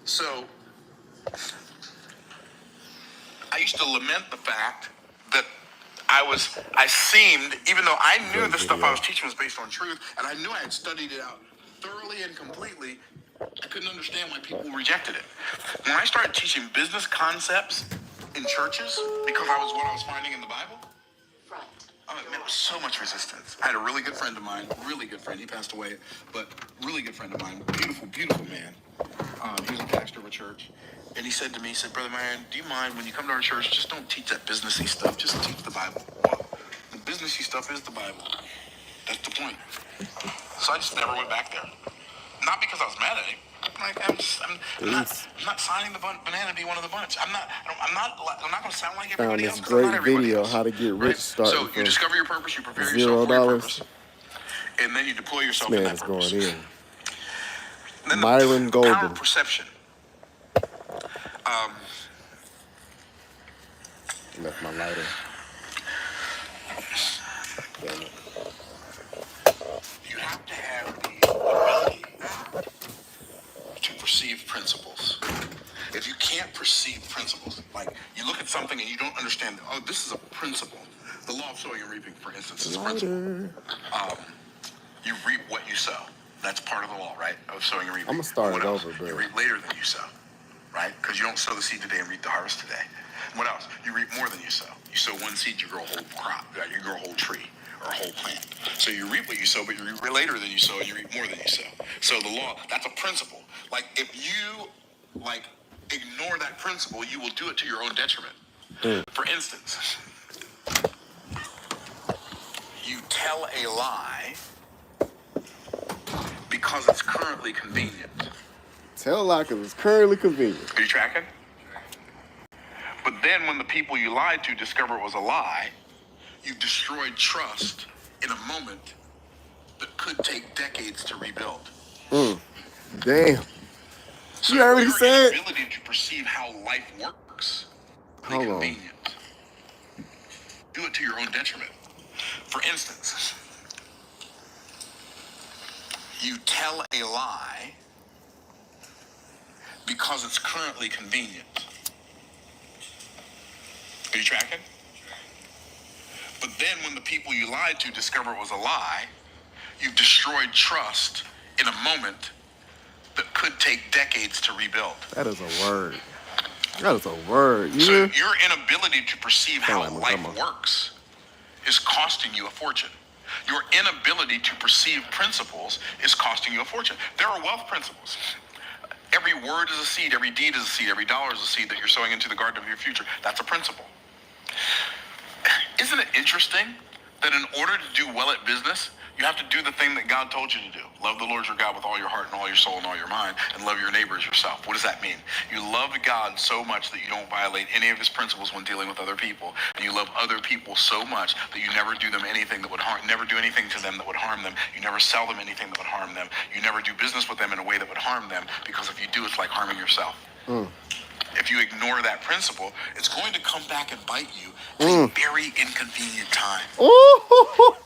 So I used to lament the fact that I seemed, even though I knew the stuff I was teaching was based on truth, and I knew I had studied it out thoroughly and completely, I couldn't understand why people rejected it. When I started teaching business concepts in churches, because I was what I was finding in the Bible, there was so much resistance. I had a really good friend of mine, really good friend. He passed away, but really good friend of mine, beautiful, beautiful man. He was a pastor of a church. And he said to me, he said, Brother Marion, do you mind when you come to our church, just don't teach that businessy stuff. Just teach the Bible. Well, the businessy stuff is the Bible. That's the point. So I just never went back there. Not because I was mad at him. I'm not signing the banana to be one of the bunch. I'm not going to sound like everybody else. Found this great video, how to get rich, starting So you discover your purpose, you prepare yourself for your purpose, and then you deploy yourself in that purpose. Going in. And then Myron the Golden. power of perception. Left my lighter. Damn it. You have to have the ability to perceive principles. If you can't perceive principles, like you look at something and you don't understand, oh, this is a principle. The law of sowing and reaping, for instance, is a principle. You reap what you sow. That's part of the law, right? Of sowing and reaping. I'm going to start it over, bro. You reap later than you sow, right? Because you don't sow the seed today and reap the harvest today. What else? You reap more than you sow. You sow one seed, you grow a whole crop. You grow a whole tree or a whole plant. So you reap what you sow, but you reap later than you sow, and you reap more than you sow. So the law, that's a principle. Like if you ignore that principle, you will do it to your own detriment. For instance, you tell a lie because it's currently convenient. Tell a lie because it's currently convenient. Are you tracking? But then when the people you lied to discover it was a lie, you've destroyed trust in a moment that could take decades to rebuild. Damn. So you already said. Your ability to perceive how life works is convenient. Do it to your own detriment. For instance, you tell a lie because it's currently convenient. Are you tracking? But then when the people you lied to discover it was a lie, you've destroyed trust in a moment that could take decades to rebuild. That is a word. That is a word. So your inability to perceive how life works is costing you a fortune. Your inability to perceive principles is costing you a fortune. There are wealth principles. Every word is a seed, every deed is a seed, every dollar is a seed that you're sowing into the garden of your future. That's a principle. Isn't it interesting that in order to do well at business, you have to do the thing that God told you to do? Love the Lord your God with all your heart and all your soul and all your mind, and love your neighbor as yourself. What does that mean? You love God so much that you don't violate any of his principles when dealing with other people, and you love other people so much that you never do them anything that would harm, never do anything to them that would harm them. You never sell them anything that would harm them. You never do business with them in a way that would harm them, because if you do, it's like harming yourself. If you ignore that principle, it's going to come back and bite you at a very inconvenient time.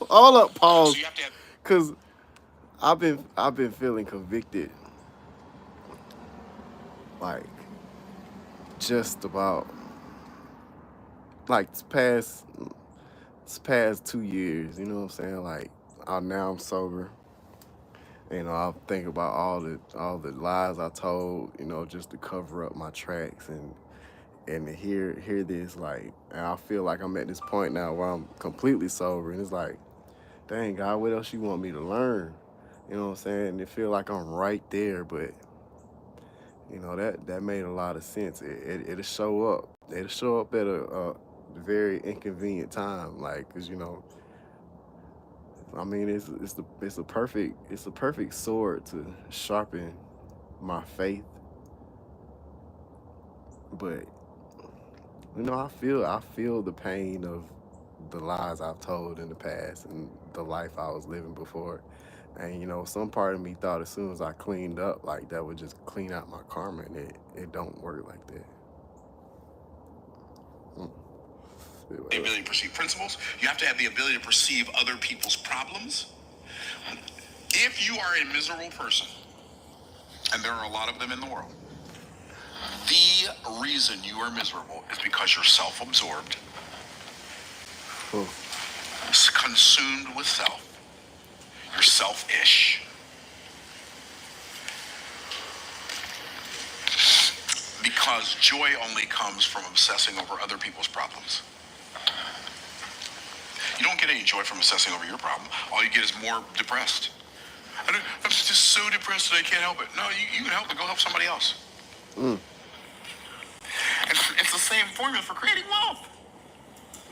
All up, pause. So you have to have, because I've been feeling convicted, like just about this past 2 years. You know what I'm saying? Like now I'm sober. You know, I think about all the lies I told, you know, just to cover up my tracks, and to hear this, and I feel like I'm at this point now where I'm completely sober, and it's like, dang, God, what else you want me to learn? You know what I'm saying? And it feel like I'm right there, but you know, that made a lot of sense. It'll show up. It'll show up at a very inconvenient time, cause you know, I mean, it's a perfect sword to sharpen my faith. But you know, I feel the pain of the lies I've told in the past and the life I was living before. And you know, some part of me thought as soon as I cleaned up, that would just clean out my karma, and it don't work like that. The ability to perceive principles. You have to have the ability to perceive other people's problems. If you are a miserable person, and there are a lot of them in the world, The reason you are miserable is because you're self-absorbed, Oh. consumed with self. You're selfish. Because joy only comes from obsessing over other people's problems. You don't get any joy from obsessing over your problem. All you get is more depressed. I'm just so depressed that I can't help it. No, you can help it. Go help somebody else. It's the same formula for creating wealth.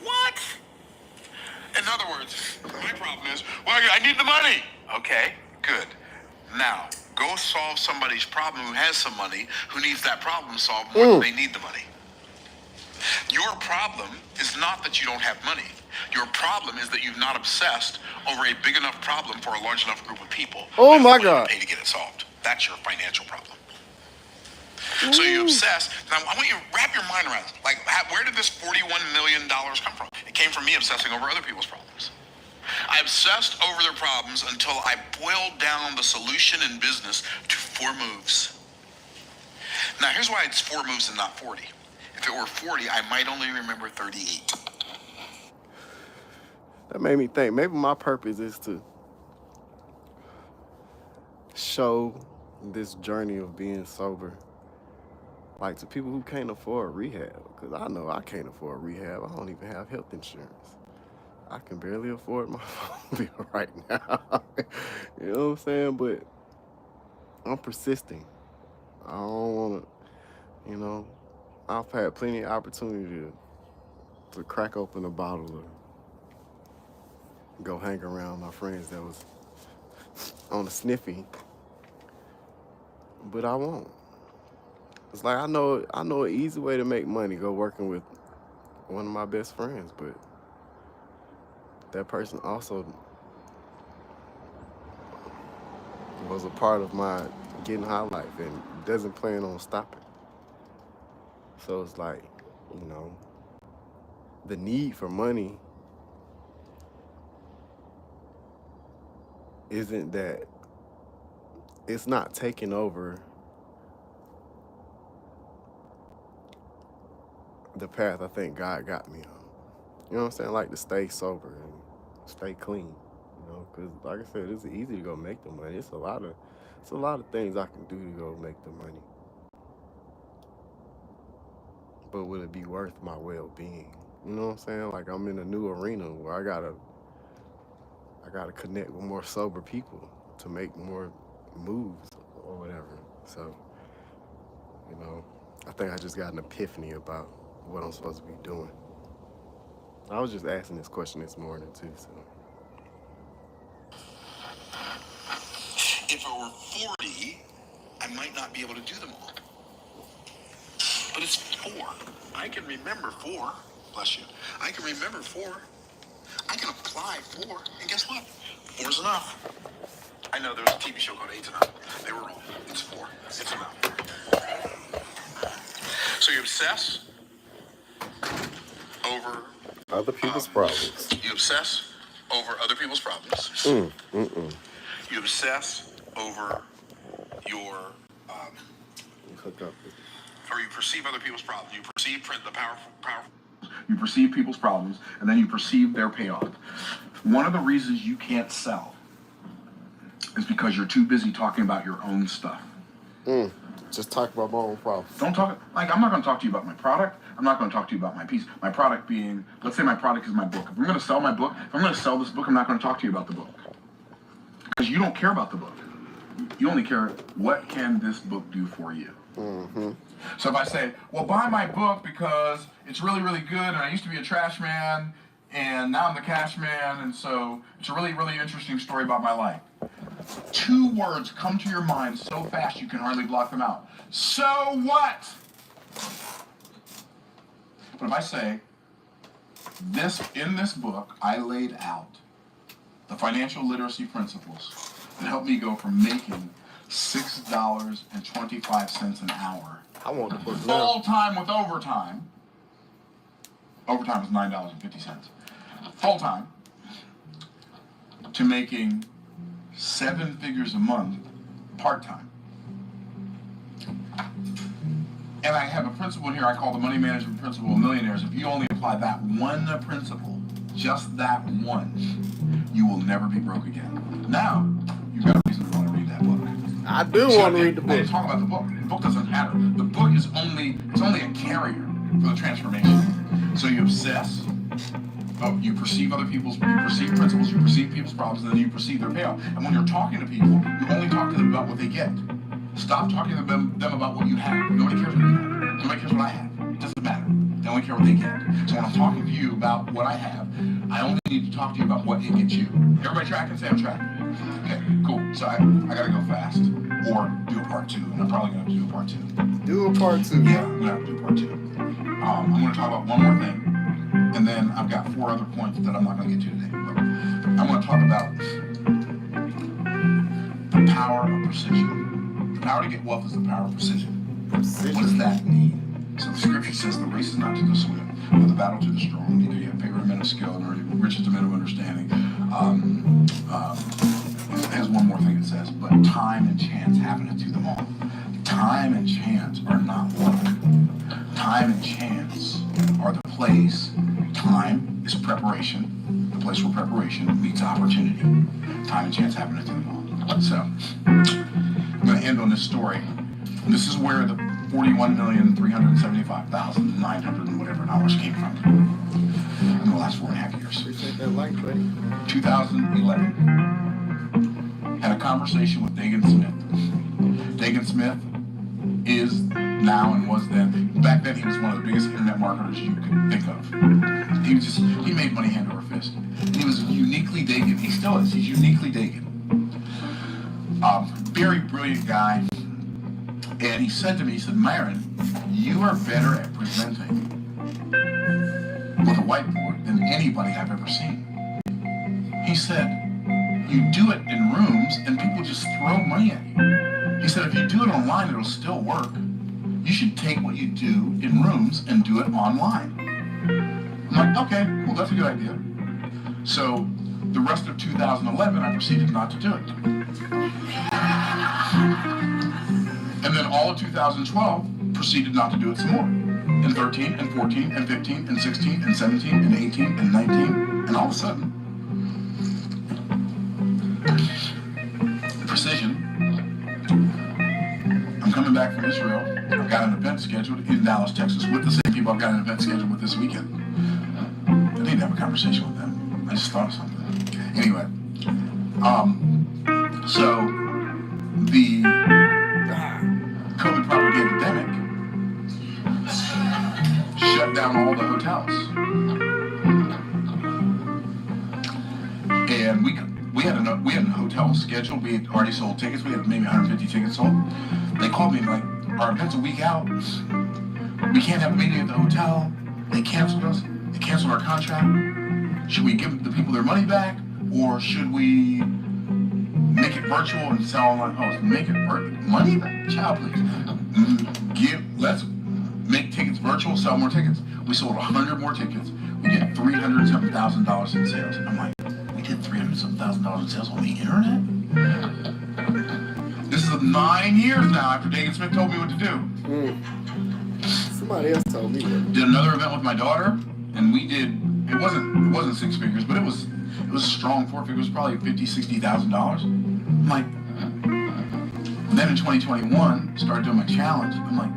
What? In other words, my problem is, well, I need the money. Okay, good. Now, go solve somebody's problem who has some money, who needs that problem solved more than they need the money. Your problem is not that you don't have money. Your problem is that you've not obsessed over a big enough problem for a large enough group of people. Oh my to God. pay to get it solved. That's your financial problem. So you obsess. Now I want you to wrap your mind around it. Like, where did this $41 million come from? It came from me obsessing over other people's problems. I obsessed over their problems until I boiled down the solution in business to 4 moves. Now here's why it's 4 moves and not 40. If it were 40, I might only remember 38. That made me think. Maybe my purpose is to show this journey of being sober, like, to people who can't afford rehab. Because I know I can't afford rehab. I don't even have health insurance. I can barely afford my phone bill right now. You know what I'm saying? But I'm persisting. I don't want to, you know, I've had plenty of opportunity to crack open a bottle or go hang around my friends that was on the sniffy, but I won't. It's like I know an easy way to make money, go working with one of my best friends, but that person also was a part of my getting high life and doesn't plan on stopping. So it's like, you know, the need for money isn't that, it's not taking over the path I think God got me on. You know what I'm saying? Like, to stay sober and stay clean. You know, because like I said, it's easy to go make the money. It's a lot of things I can do to go make the money. But will it be worth my well-being? You know what I'm saying? Like, I'm in a new arena where I gotta connect with more sober people to make more moves or whatever. So, you know, I think I just got an epiphany about what I'm supposed to be doing. I was just asking this question this morning too, so. If it were 40, I might not be able to do them all. But it's 4. I can remember 4. Bless you. I can remember 4. I can apply 4. And guess what? 4's enough. I know there was a TV show called 8's Enough. They were wrong. It's 4. It's enough. So you obsess over Other people's problems. You obsess over other people's problems. You obsess over your Hook up. or you perceive other people's problems. You perceive the powerful. You perceive people's problems, and then you perceive their payoff. One of the reasons you can't sell is because you're too busy talking about your own stuff. Just talk about my own problems. Don't talk, like, I'm not going to talk to you about my product. I'm not going to talk to you about my piece. My product being, let's say my product is my book. If I'm going to sell my book, if I'm going to sell this book, I'm not going to talk to you about the book. Because you don't care about the book. You only care, what can this book do for you? So if I say, well, buy my book because it's really, really good, and I used to be a trash man, and now I'm the cash man, and so it's a really, really interesting story about my life. 2 words come to your mind so fast you can hardly block them out. So what? But if I say, in this book, I laid out the financial literacy principles that helped me go from making $6.25 an hour. I want the book now. Full time with overtime. Overtime is $9.50. Full time to making 7 figures a month part time. And I have a principle in here I call the money management principle of millionaires. If you only apply that one principle, just that one, you will never be broke again. Now, you've got a reason to want to read that book. I do want to read the I didn't book. talk about the book. The book doesn't matter. The book is only a carrier for the transformation. So you obsess. Oh, you perceive principles, you perceive people's problems, and then you perceive their payoff. And when you're talking to people, you only talk to them about what they get. Stop talking to them about what you have. Nobody cares what you have. Nobody cares what I have. It doesn't matter. They only care what they get. So when I'm talking to you about what I have, I only need to talk to you about what it gets you. Everybody tracking? Say I'm tracking. Okay, cool. So I gotta go fast. Or do a part 2. And I'm probably gonna have to do a part 2. Do a part 2. Yeah, I'm gonna have to do a part 2. I'm gonna talk about one more thing. And then I've got 4 other points that I'm not going to get to today. But I want to talk about the power of precision. The power to get wealth is the power of precision. What does that mean? So the scripture says the race is not to the swift, but the battle to the strong. Neither you have favor to men of skill, nor riches to men of understanding. It has one more thing it says, but time and chance happeneth to them all. Time and chance are not luck. Time and chance are the place. Time is preparation. The place where preparation meets opportunity. Time and chance happen to them all. So, I'm going to end on this story. This is where the $41,375,900 and whatever dollars came from in the last 4.5 years. Appreciate that like, buddy. 2011. Had a conversation with Dagan Smith. Dagan Smith is now and was then. Back then, he was one of the biggest internet marketers you could think of. He made money hand over fist. He was uniquely Dagan. He still is. He's uniquely Dagan. Very brilliant guy. And he said to me, he said, Myron, you are better at presenting with a whiteboard than anybody I've ever seen. He said, you do it in rooms and people just throw money at you. He said, if you do it online, it'll still work. You should take what you do in rooms and do it online. I'm like, okay, well, that's a good idea. So the rest of 2011, I proceeded not to do it. And then all of 2012, proceeded not to do it some more. And 13, and 14, and 15, and 16, and 17, and 18, and 19, and all of a sudden, precision. I'm coming back from Israel. I've got an event scheduled in Dallas, Texas with the same people I've got an event scheduled with this weekend. I need to have a conversation with them. I just thought of something. Anyway, so the COVID propagandemic shut down all the hotels. And we had a hotel scheduled. We had already sold tickets. We had maybe 150 tickets sold. They called me like, our event's a week out. We can't have a meeting at the hotel. They canceled us. They canceled our contract. Should we give the people their money back, or should we make it virtual and sell online? Oh, make it money back? Child, please. Let's make tickets virtual, sell more tickets. We sold 100 more tickets. We did $307,000 in sales. I'm like, we did $307,000 in sales on the internet? This is 9 years now after Dagan Smith told me what to do. Somebody else told me that. Did another event with my daughter, and we did. It wasn't 6 figures, but it was a strong 4 figures, probably $50,000-$60,000. I'm like, then in 2021, started doing my challenge. I'm like,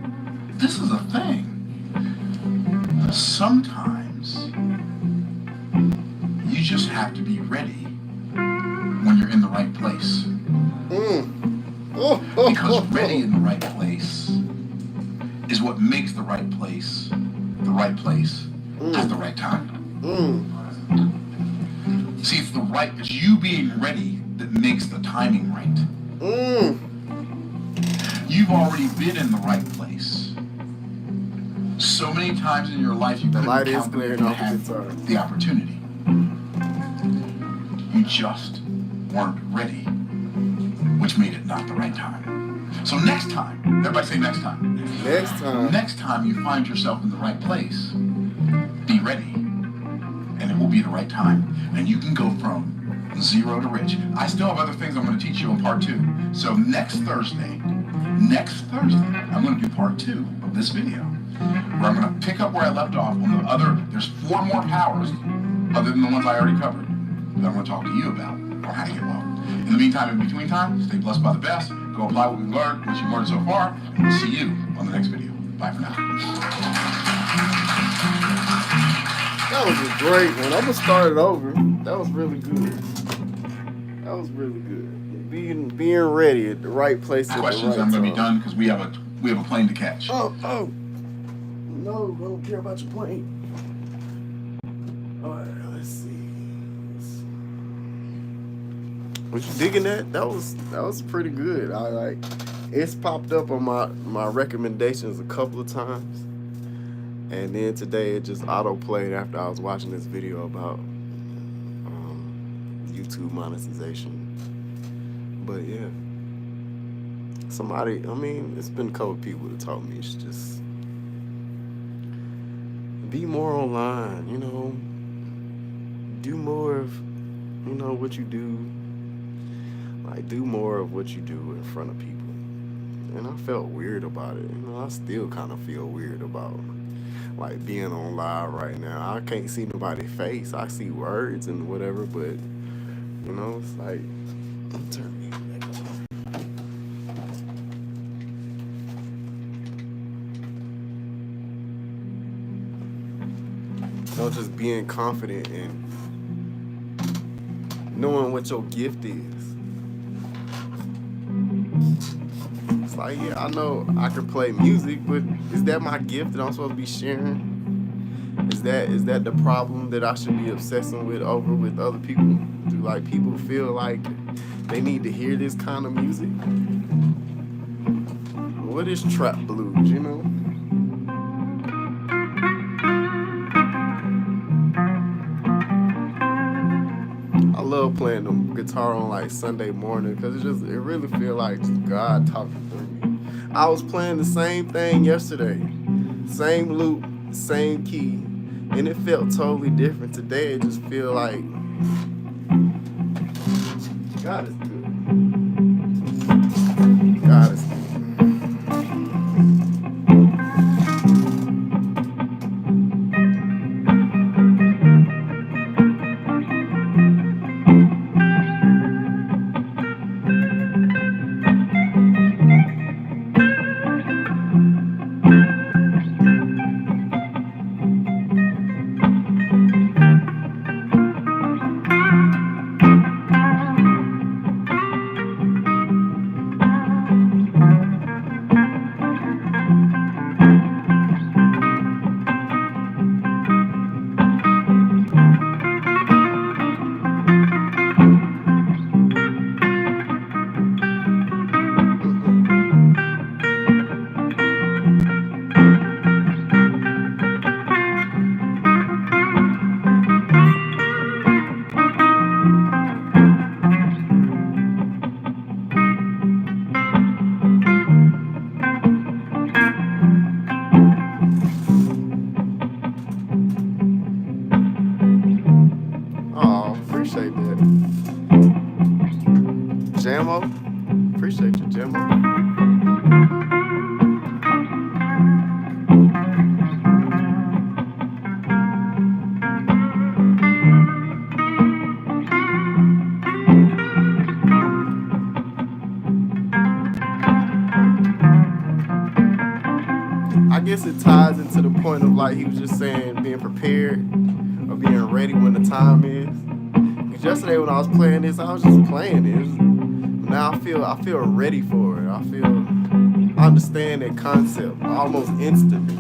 this is a thing. Sometimes you just have to be ready when you're in the right place. Because ready in the right place is what makes the right place at the right time. See, it's you being ready that makes the timing right. You've already been in the right place. So many times in your life you couldn't count that you had the opportunity. You just weren't ready, which made it not the right time. So next time, everybody say next time. Next time you find yourself in the right place, be ready, and it will be the right time. And you can go from 0 to rich. I still have other things I'm going to teach you in part 2. So next Thursday, Next Thursday, I'm going to do part 2 of this video, where I'm going to pick up where I left off on the other. There's 4 more powers, other than the ones I already covered, that I'm going to talk to you about on how to get well. In the meantime, in between time, stay blessed by the best. Go apply what we've learned, what you've learned so far, and we'll see you on the next video. Bye for now. That was a great one. I'm gonna start it over. That was really good. That was really good. Being ready at the right place at Questions. the right I'm going to time. be done because we have a plane to catch. Oh. No, I don't care about your plane. All right, let's see. Was you digging that? That was pretty good. I like. It's popped up on my recommendations a couple of times, and then today it just auto played after I was watching this video about YouTube monetization. But yeah, somebody. I mean, it's been a couple people that told me it's just be more online. You know, do more of what you do. Like, do more of what you do in front of people. And I felt weird about it. I still kind of feel weird about, like, being on live right now. I can't see nobody's face. I see words and whatever, but, it's like, turn me back on. Just being confident in knowing what your gift is. It's like, yeah, I know I can play music, but is that my gift that I'm supposed to be sharing? Is that the problem that I should be obsessing with over with other people? Do like people feel like they need to hear this kind of music? What is trap blues, I love playing the guitar on like Sunday morning because it really feel like God talking through me. I was playing the same thing yesterday, same loop, same key, and it felt totally different. Today it just feel like God is good. God is good. Oh, appreciate that. Jamo, appreciate you, Jamo. I guess it ties into the point of like he was just saying being prepared or being ready when the time is. Because yesterday when I was playing this, I was just playing it. Now I feel ready for it. I understand that concept almost instantly.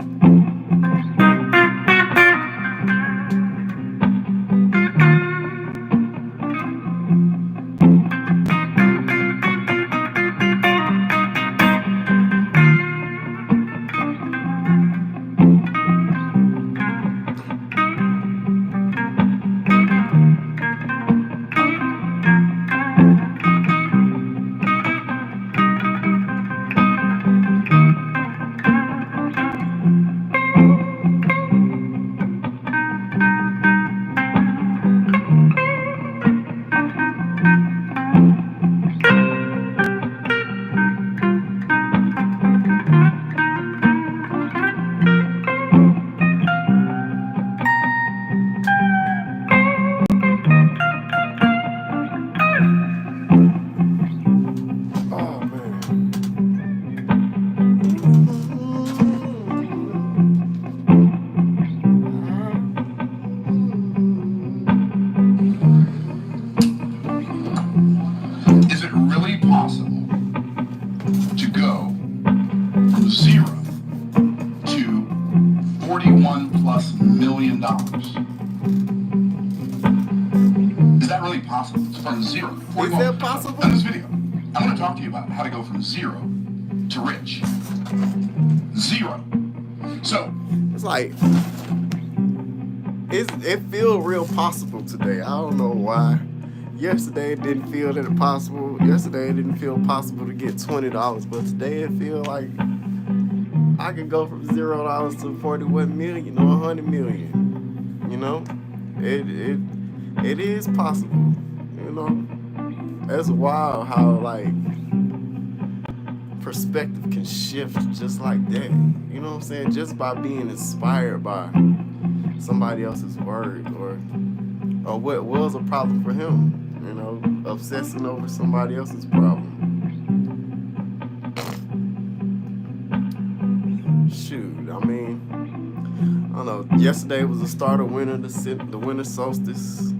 $41+ million. Is that really possible? It's from zero. Is that possible? In this video, I'm going to talk to you about how to go from zero to rich. Zero. So it's like it feels real possible today. I don't know why. Yesterday it didn't feel that possible. Yesterday it didn't feel possible to get $20, but today it feels like I can go from $0 to 41 million or 100 million. You know, it is possible. You know, that's wild how like perspective can shift just like that. You know what I'm saying? Just by being inspired by somebody else's words or what was a problem for him. You know, obsessing over somebody else's problem. Shoot, I mean, I don't know. Yesterday was the start of winter, the winter solstice.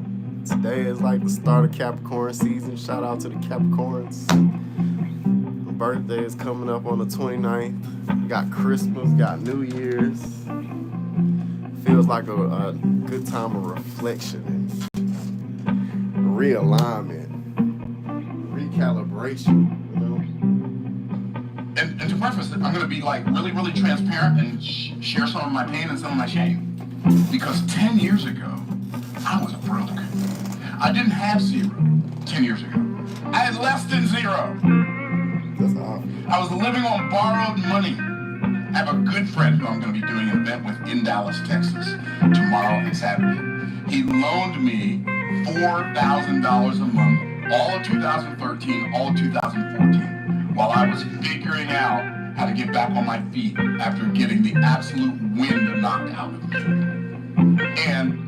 Today is like the start of Capricorn season. Shout out to the Capricorns. My birthday is coming up on the 29th. Got Christmas, got New Year's. Feels like a good time of reflection and realignment, recalibration, you know? And to preface it, I'm going to be like really, really transparent and share some of my pain and some of my shame. Because 10 years ago, I was broke. I didn't have zero 10 years ago. I had less than zero. That's awful. I was living on borrowed money. I have a good friend who I'm going to be doing an event with in Dallas, Texas, tomorrow and Saturday. He loaned me $4,000 a month, all of 2013, all of 2014, while I was figuring out how to get back on my feet after getting the absolute wind knocked out of me. And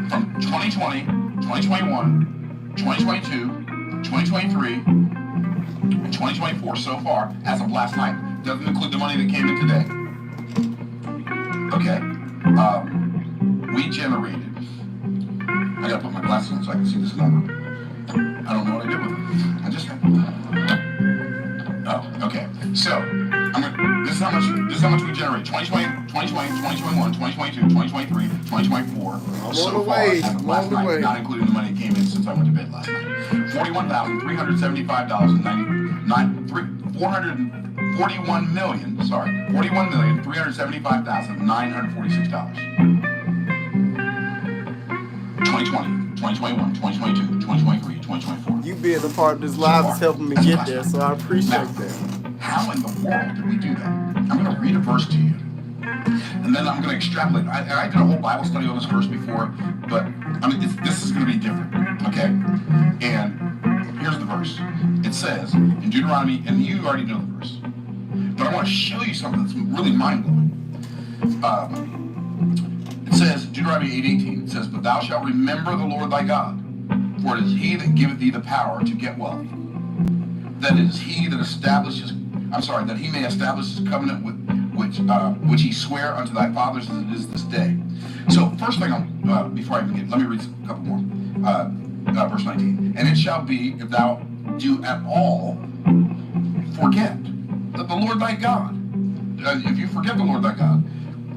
from 2020, 2021, 2022, 2023, and 2024 so far, as of last night, doesn't include the money that came in today. Okay. We generated. I gotta put my glasses on so I can see this number. I don't know what I did with it. I just had. Oh, okay. So, this is how much we generated. 2020, 2021, 2022, 2023, 2024. So far, as of last night, not including the money that came in since I went to bed last night. $41,375,946. 2020, 2021, 2022, 2023, 2024. You being a part of this live is helping me get there, so I appreciate that. How in the world did we do that? I'm going to read a verse to you, and then I'm going to extrapolate. I did a whole Bible study on this verse before, but I mean, this is going to be different, okay? And here's the verse. It says in Deuteronomy, and you already know the verse, but I want to show you something that's really mind-blowing. It says, Deuteronomy 8:18, it says, "But thou shalt remember the Lord thy God, for it is he that giveth thee the power to get wealth. That it is he that that he may establish his covenant with which he sware unto thy fathers as it is this day." So first thing, before I begin, let me read a couple more. Verse 19, "And it shall be, if thou do at all forget that the Lord thy God, if you forget the Lord thy God,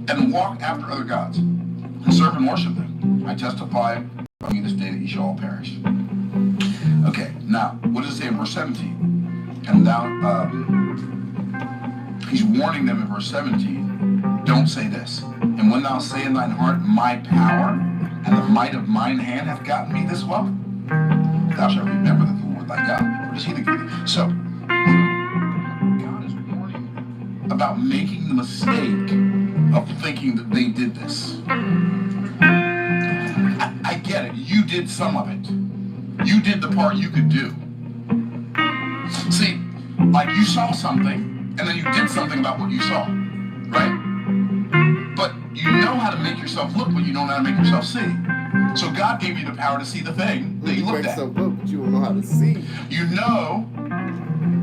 and walk after other gods, and serve and worship them, I testify on you this day that ye shall all perish." Okay, now, what does it say in verse 17? And thou, he's warning them in verse 17, don't say this. "And when thou say in thine heart, my power and the might of mine hand hath gotten me this wealth, thou shalt remember that the Lord thy God, for it is he that giveth thee." So, God is warning them about making the mistake of thinking that they did this. I get it. You did some of it. You did the part you could do. See, like you saw something, and then you did something about what you saw, right? But you know how to make yourself look, but you don't know how to make yourself see. So God gave you the power to see the thing that you looked at. Look, but you don't know how to see. You know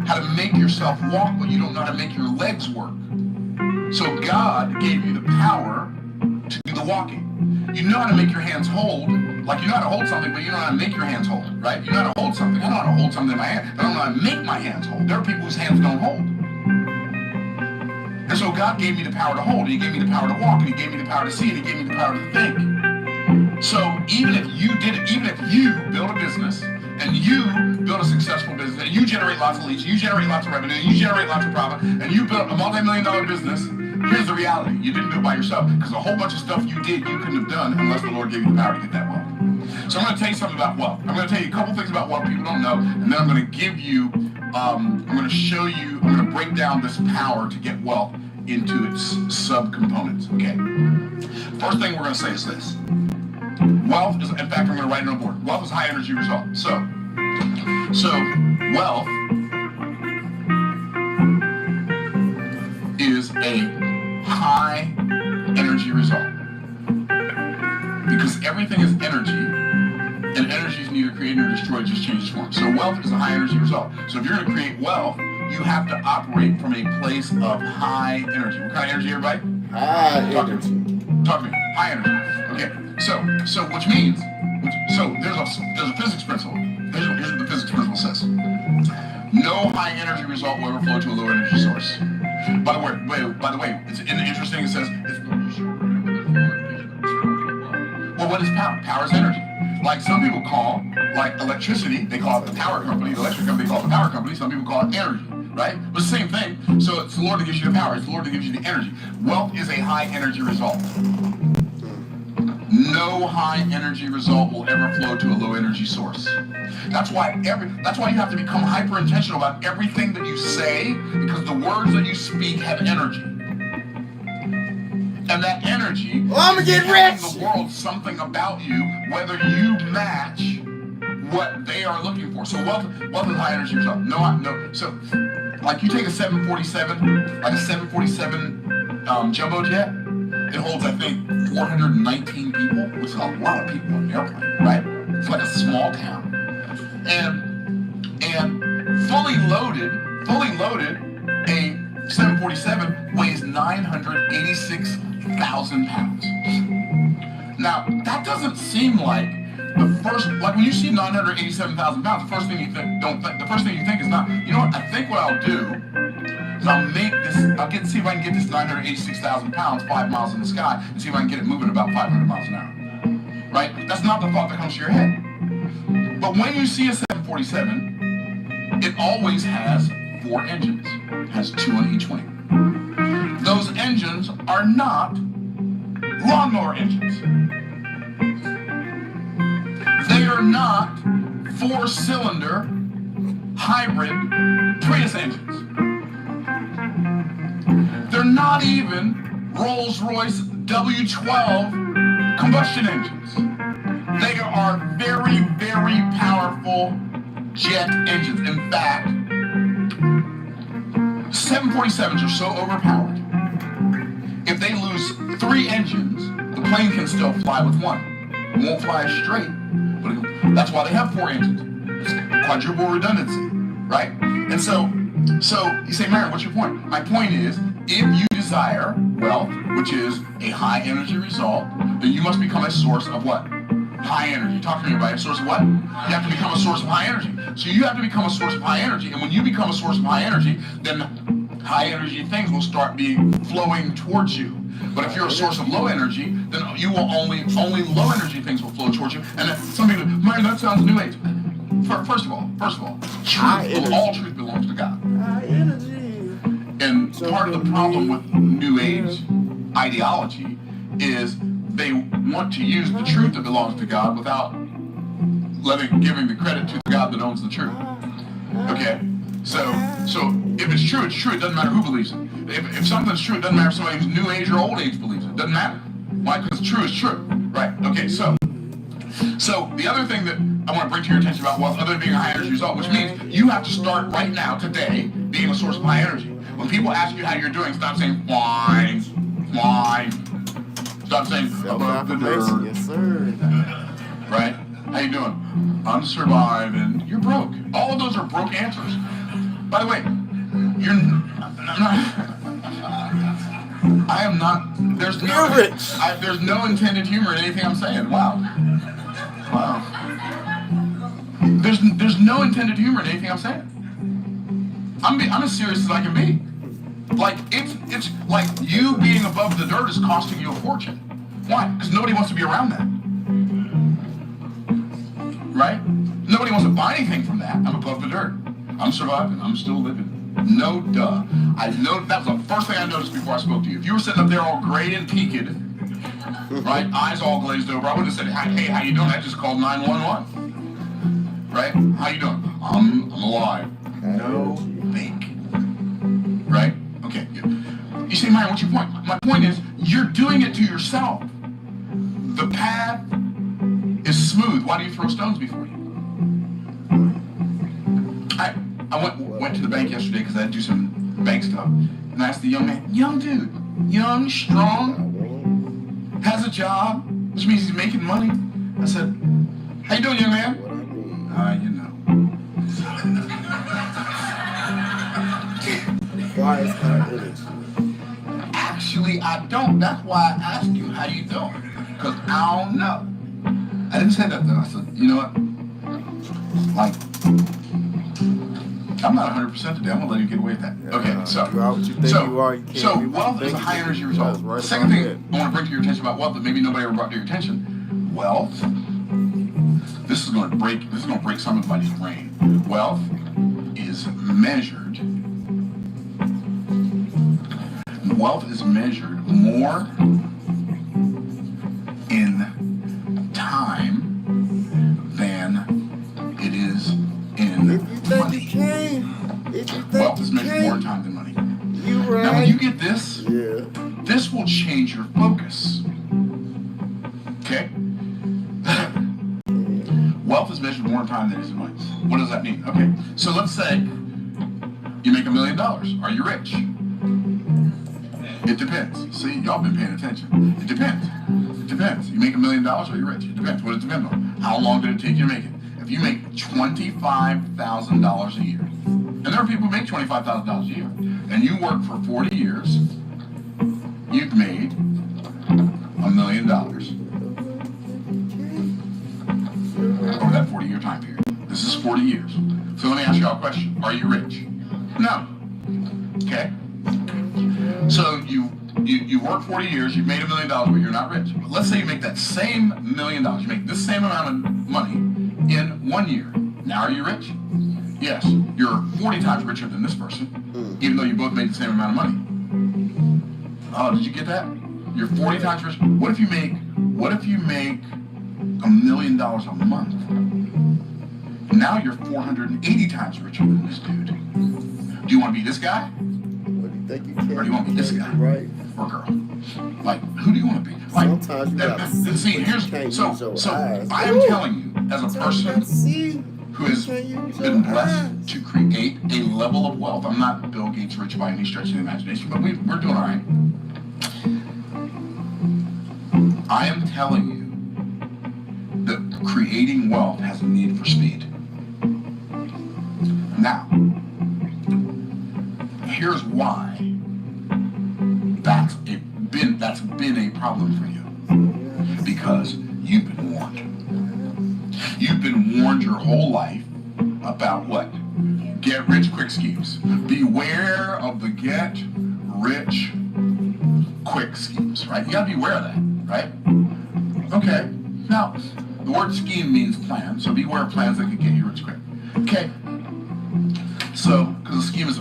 how to make yourself walk, but you don't know how to make your legs work. So God gave you the power to do the walking. You know how to make your hands hold, like you know how to hold something, but you don't know how to make your hands hold, right? You know how to hold something. I know how to hold something in my hand, but I don't know how to make my hands hold. There are people whose hands don't hold. And so God gave me the power to hold, and he gave me the power to walk, and he gave me the power to see, and he gave me the power to think. So even if you build a business, and you build a successful business, and you generate lots of leads, you generate lots of revenue, and you generate lots of profit, and you build a multi-million-dollar business, here's the reality. You didn't do it by yourself, because a whole bunch of stuff you did, you couldn't have done unless the Lord gave you the power to get that wealth. So I'm going to tell you something about wealth. I'm going to tell you a couple things about wealth people don't know, and then I'm going to give you, I'm going to show you, I'm going to break down this power to get wealth into its subcomponents, okay? First thing we're going to say is this. Wealth is, in fact, I'm going to write it on the board. Wealth is a high energy result. So wealth is a high energy result. Because everything is energy, and energy is neither created nor destroyed, just changes form. So wealth is a high energy result. So if you're going to create wealth, you have to operate from a place of high energy. What kind of energy, everybody? High energy. Talk to me. High energy. Okay. So which means, there's a physics principle. Here's what the physics principle says. No high energy result will ever flow to a low energy source. By the way, it's interesting. It says, well, what is power? Power is energy. Like some people call, like electricity, they call it the power company. The electric company, they call it the power company. Some people call it energy, right? But it's the same thing. So it's the Lord that gives you the power. It's the Lord that gives you the energy. Wealth is a high energy result. No high energy result will ever flow to a low energy source. That's why you have to become hyper intentional about everything that you say, because the words that you speak have energy. And that energy I'm gonna get rich. telling the world something about you, whether you match what they are looking for. So wealth is high energy result. No. So like you take a 747 jumbo jet, it holds, I think, 419 people, which is a lot of people on an airplane, right? It's like a small town. And fully loaded, a 747 weighs 986,000 pounds. Now, that doesn't seem like like when you see 987,000 pounds, the first thing you think is not, you know what, I think what I'll do is I'll see if I can get this 986,000 pounds 5 miles in the sky and see if I can get it moving about 500 miles an hour. Right? That's not the thought that comes to your head. But when you see a 747, it always has 4 engines. It has 2 on each wing. Those engines are not lawnmower engines. They are not 4-cylinder hybrid Prius engines. They're not even Rolls-Royce W12 combustion engines. They are very, very powerful jet engines. In fact, 747s are so overpowered, if they lose 3 engines, the plane can still fly with 1. It won't fly straight, but that's why they have 4 engines. It's quadruple redundancy, right? And so you say, Marion, what's your point? My point is, if you desire wealth, which is a high energy result, then you must become a source of what? High energy. Talk to me about a source of what? You have to become a source of high energy. So you have to become a source of high energy, and when you become a source of high energy, then high energy things will start flowing towards you. But if you're a source of low energy, then you will only low energy things will flow towards you. And then some people, Marion, that sounds new age. First of all, all truth belongs to God. High energy. And part of the problem with New Age ideology is they want to use the truth that belongs to God without giving the credit to the God that owns the truth. Okay? So if it's true, it's true. It doesn't matter who believes it. If something's true, it doesn't matter if somebody who's New Age or Old Age believes it. It doesn't matter. Why? Because true is true. Right? Okay, so the other thing that I want to bring to your attention about wealth, other than being a high energy result, which means you have to start right now, today, being a source of high energy. When people ask you how you're doing, stop saying, fine. Stop saying, above the dirt. Yes, sir. Right? How you doing? I'm surviving. You're broke. All of those are broke answers. By the way, there's no intended humor in anything I'm saying. Wow. There's no intended humor in anything I'm saying. I'm as serious as I can be. Like, it's like you being above the dirt is costing you a fortune. Why? Because nobody wants to be around that. Right? Nobody wants to buy anything from that. I'm above the dirt. I'm surviving. I'm still living. No duh. I know that was the first thing I noticed before I spoke to you. If you were sitting up there all gray and peaked, right, eyes all glazed over, I would have said, hey, how you doing? I just called 911. Right? How you doing? I'm alive. No fake. Right? Okay. You see, Maya, what's your point? My point is, you're doing it to yourself. The path is smooth. Why do you throw stones before you? I went to the bank yesterday because I had to do some bank stuff, and I asked the young man, young dude, young, strong, has a job, which means he's making money. I said, how you doing, young man? You know. Why is that energy? Actually, I don't. That's why I asked you, how you doing? Because I don't know. I didn't say that though. I said, you know what? Like, I'm not 100% today. I'm gonna let you get away with that. Okay, so wealth is a high energy result. The second thing I want to bring to your attention about wealth that maybe nobody ever brought to your attention: wealth. This is gonna break somebody's brain. Wealth is measured. Wealth is measured more in time than it is in money. Wealth is measured more in time than money. Now, when you get this, this will change your focus. Okay? Wealth is measured more in time than it is in money. What does that mean? Okay, so let's say you make $1 million. Are you rich? It depends. See, y'all been paying attention. It depends. It depends. You make $1 million, are you rich? It depends. What does it depend on? How long did it take you to make it? If you make $25,000 a year, and there are people who make $25,000 a year, and you work for 40 years, you've made $1 million over that 40-year time period. This is 40 years. So let me ask y'all a question. Are you rich? No. Okay? So you work 40 years, you've made $1 million, but you're not rich. But let's say you make that same $1 million. You make this same amount of money in 1 year. Now are you rich? Yes. You're 40 times richer than this person, even though you both made the same amount of money. Oh, did you get that? You're 40 times richer. What if you make $1 million a month? Now you're 480 times richer than this dude. Do you want to be this guy? Or do you want to be this guy? Right. Or girl? Like, who do you want to be? Like, sometimes you gotta see, I am telling you, as a person who has been blessed to create a level of wealth, I'm not Bill Gates rich by any stretch of the imagination, but we're doing all right. I am telling you that creating wealth has a need for speed. Now, here's why that's been a problem for you. Because you've been warned. You've been warned your whole life about what? Get rich quick schemes. Beware of the get rich quick schemes, right? You gotta beware of that, right? Okay. Now, the word scheme means plan, so beware of plans that can get you rich quick. Okay. So, because a scheme is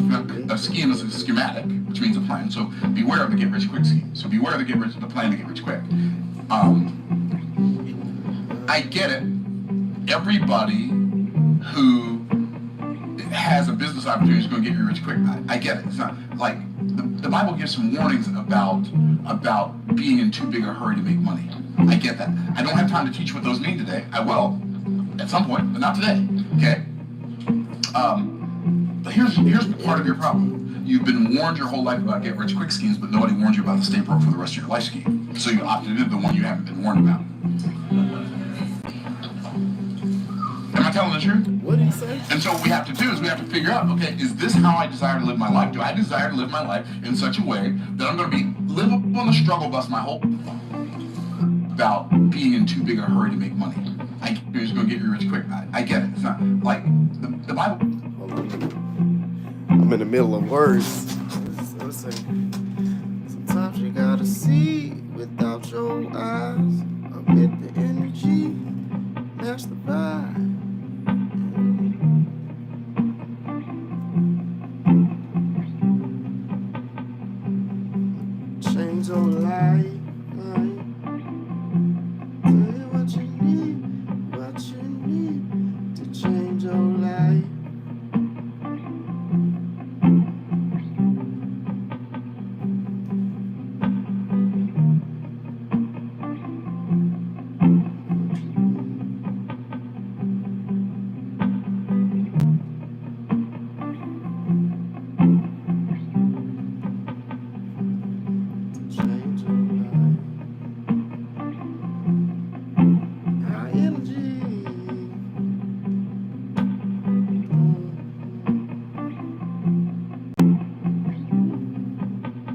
a schematic, which means a plan. So beware of the get rich quick scheme. So beware of the plan to get rich quick. I get it. Everybody who has a business opportunity is going to get you rich quick. I get it. It's not like the Bible gives some warnings about being in too big a hurry to make money. I get that. I don't have time to teach what those mean today. I will at some point, but not today. Okay. But here's part of your problem. You've been warned your whole life about get rich quick schemes, but nobody warned you about the stay broke for the rest of your life scheme. So you opted into the one you haven't been warned about. Am I telling the truth? What did he say? And so what we have to do is we have to figure out, okay, is this how I desire to live my life? Do I desire to live my life in such a way that I'm going to live on the struggle bus my whole about being in too big a hurry to make money? You're just going to get you rich quick. I get it. It's not like the Bible. I'm in the middle of words. Let's say Sometimes you gotta see without your eyes. Amid the energy, match the vibe. Change your life. Tell you what you need to change your life. Change your life. High energy. High energy.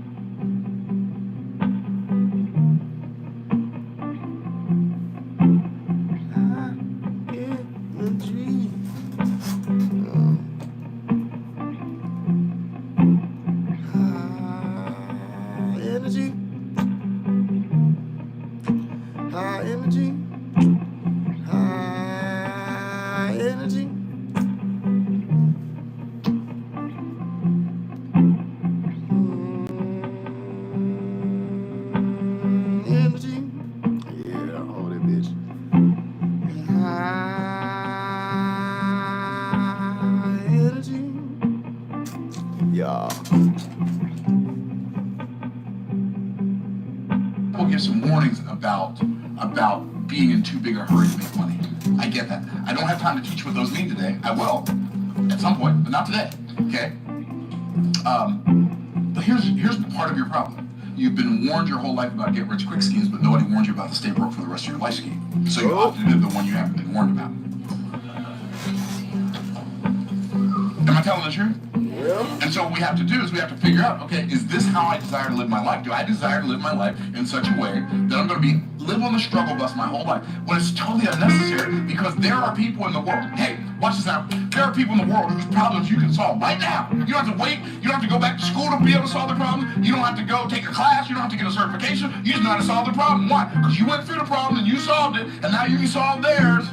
High energy. High energy. High energy. Energy. Yeah, hold it, bitch. High energy. Yeah. We'll give some warnings about being in too big a hurry to make money. I get that. I don't have time to teach what those mean today. I will at some point, but not today. Okay. But here's part of your problem. You've been warned your whole life about get-rich-quick schemes, but nobody warned you about the stay broke for the rest of your life scheme. So you opted into the one you haven't been warned about. Am I telling the truth? Yeah. And so what we have to do is we have to figure out, okay, is this how I desire to live my life? Do I desire to live my life in such a way that I'm going to live on the struggle bus my whole life when it's totally unnecessary? Because there are people in the world, hey, watch this now, there are people in the world whose problems you can solve right now. You don't have to wait, you don't have to go back to school to be able to solve the problem, you don't have to go take a class, you don't have to get a certification, you just know how to solve the problem. Why? Because you went through the problem and you solved it, and now you can solve theirs.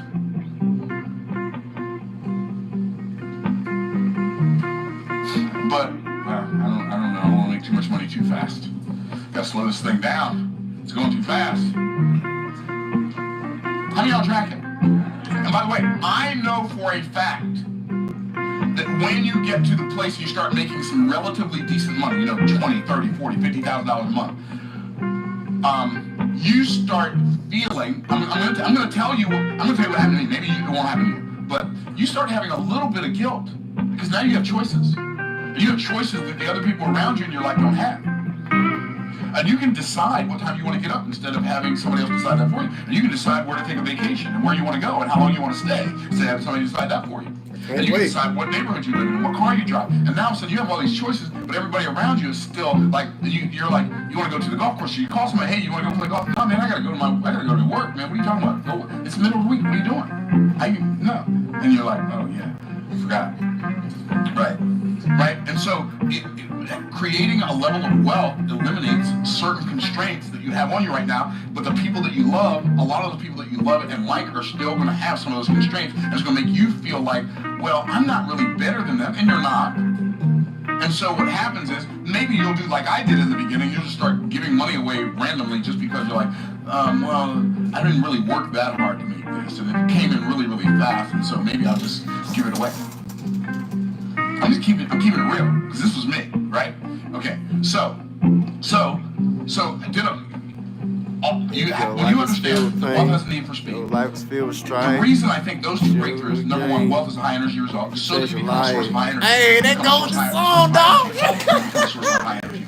But, I don't know, I don't want to make too much money too fast. Gotta slow this thing down. It's going too fast. How many of y'all tracking? And by the way, I know for a fact that when you get to the place you start making some relatively decent money, you know, 20, 30, 40, $50,000 a month, you start feeling, I'm gonna tell you what happened to me. Maybe it won't happen to you, but you start having a little bit of guilt because now you have choices. You have choices that the other people around you in your life don't have. And you can decide what time you want to get up instead of having somebody else decide that for you. And you can decide where to take a vacation and where you want to go and how long you want to stay instead of having somebody decide that for you. And you can decide what neighborhood you live in and what car you drive. And now so you have all these choices, but everybody around you is still like, you're like, you want to go to the golf course, so you call somebody, hey, you want to go play golf? No, man, I gotta go to work, man. What are you talking about? Go, it's the middle of the week, what are you doing? No. And you're like, oh yeah, I forgot. Right. And so creating a level of wealth eliminates certain constraints that you have on you right now, but the people that you love, a lot of the people that you love and like are still going to have some of those constraints, and it's going to make you feel like, well, I'm not really better than them, and you're not. And so what happens is, maybe you'll do like I did in the beginning, you'll just start giving money away randomly just because you're like, well, I didn't really work that hard to make this, and it came in really, really fast, and so maybe I'll just give it away. I'm keeping it real, because this was me, right? Okay, so when you understand wealth has a need for speed. Life is filled with strife. The reason I think those two breakthroughs, number one, wealth is a high energy result, is so that you become a source of high energy. Hey, that goes the song, dog.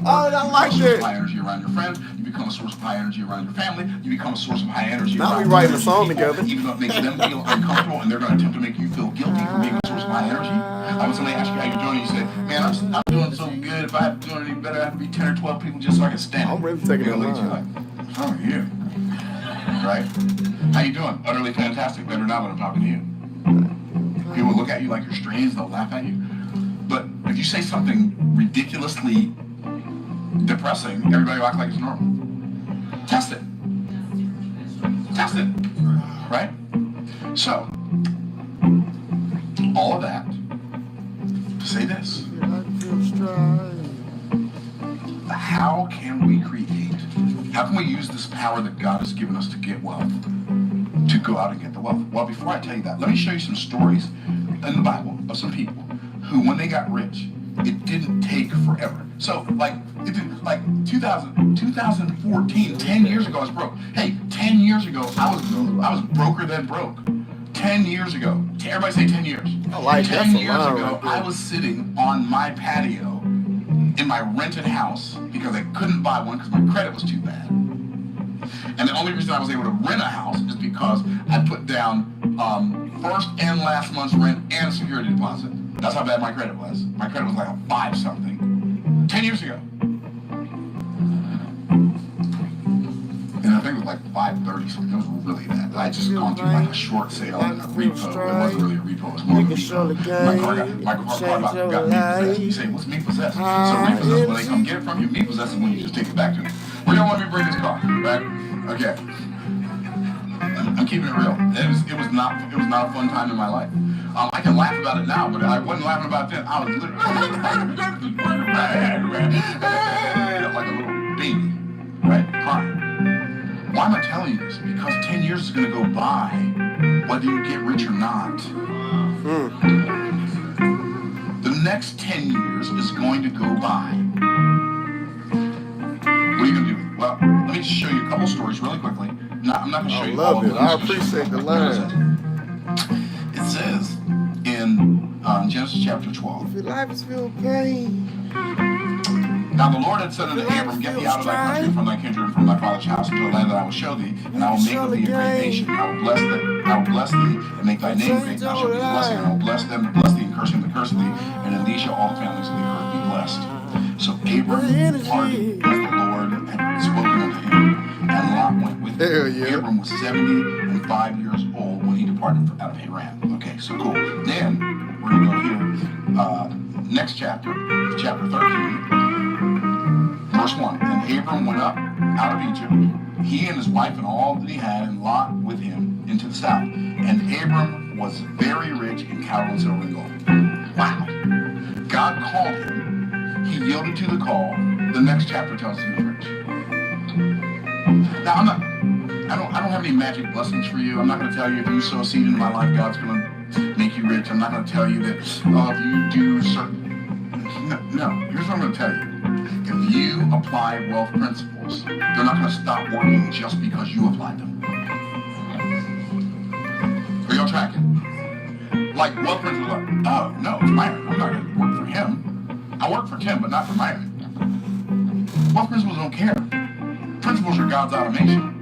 Oh, I like that. High energy around your friends. You become a source of high energy around your family. You become a source of high energy now around we writing a song people, together. even though it makes them feel uncomfortable, and they're going to attempt to make you feel guilty for being a source of high energy. When somebody asks you how you're doing, you say, man, I'm doing so good. If I have to do anything better, I have to be 10 or 12 people just so I can stand it. I'm really taking it look at you like, what's wrong with you? Right? How you doing? Utterly fantastic. Better not when I'm talking to you. People will look at you like you're strange. They'll laugh at you. But if you say something ridiculously depressing, everybody will act like it's normal. Test it. Test it. Right? So, all of that to say this. How can we create? How can we use this power that God has given us to get wealth, to go out and get the wealth? Well, before I tell you that, let me show you some stories in the Bible of some people who, when they got rich, it didn't take forever. So, like 2014, 10 years ago, I was broke. Hey, 10 years ago, I was broker than broke. 10 years ago. Everybody say 10 years. I like 10 that. years ago, I was sitting on my patio in my rented house because I couldn't buy one because my credit was too bad. And the only reason I was able to rent a house is because I put down first and last month's rent and a security deposit. That's how bad my credit was. My credit was like a 5 something. 10 years ago. And I think it was like 530 something. It was really bad. I had just gone through like a short sale and a repo. It wasn't really a repo. It was more of a repo. My car got me-possessed. You say, what's me-possessed? So me-possessed, when they come get it from you, me-possessed is when you just take it back to them. Where do you want me to bring this car? Back? Okay. I'm keeping it real. It was not a fun time in my life. I can laugh about it now, but I wasn't laughing about it then. I was literally like a little baby, right? Crying. Why am I telling you this? Because 10 years is going to go by, whether you get rich or not. The next 10 years is going to go by. What are you going to do? Well, let me just show you a couple stories really quickly. I'm not going to show you all of them. I appreciate the line. It says in Genesis chapter 12. If your life is filled with pain. Now the Lord had said unto Abram, get thee out of thy country, and from thy kindred, and from thy father's house, into a land that I will show thee, and I will make of thee a great nation. I will bless thee, and make thy name great. Thou shalt be a blessing, and I will bless them to bless thee, and curse him to curse thee, and in thee shall all the families of the earth be blessed. So Abram departed as the Lord had spoken unto him, and Lot went with him. Abram was 75 years old when he departed out of Haran. Okay, so cool. Then we're going to go here, next chapter, chapter 13. Verse 1, and Abram went up out of Egypt, he and his wife and all that he had, and Lot with him into the south. And Abram was very rich in cattle and silver and gold. Wow. God called him. He yielded to the call. The next chapter tells us he was rich. Now, I don't have any magic blessings for you. I'm not going to tell you if you sow a seed into my life, God's going to make you rich. I'm not going to tell you that, if you do certain... No, here's what I'm going to tell you. If you apply wealth principles, they're not going to stop working just because you applied them. Are y'all tracking? Like wealth principles are, oh, no, it's Myron. I'm not going to work for him. I work for Tim, but not for Myron. Wealth principles don't care. Principles are God's automation.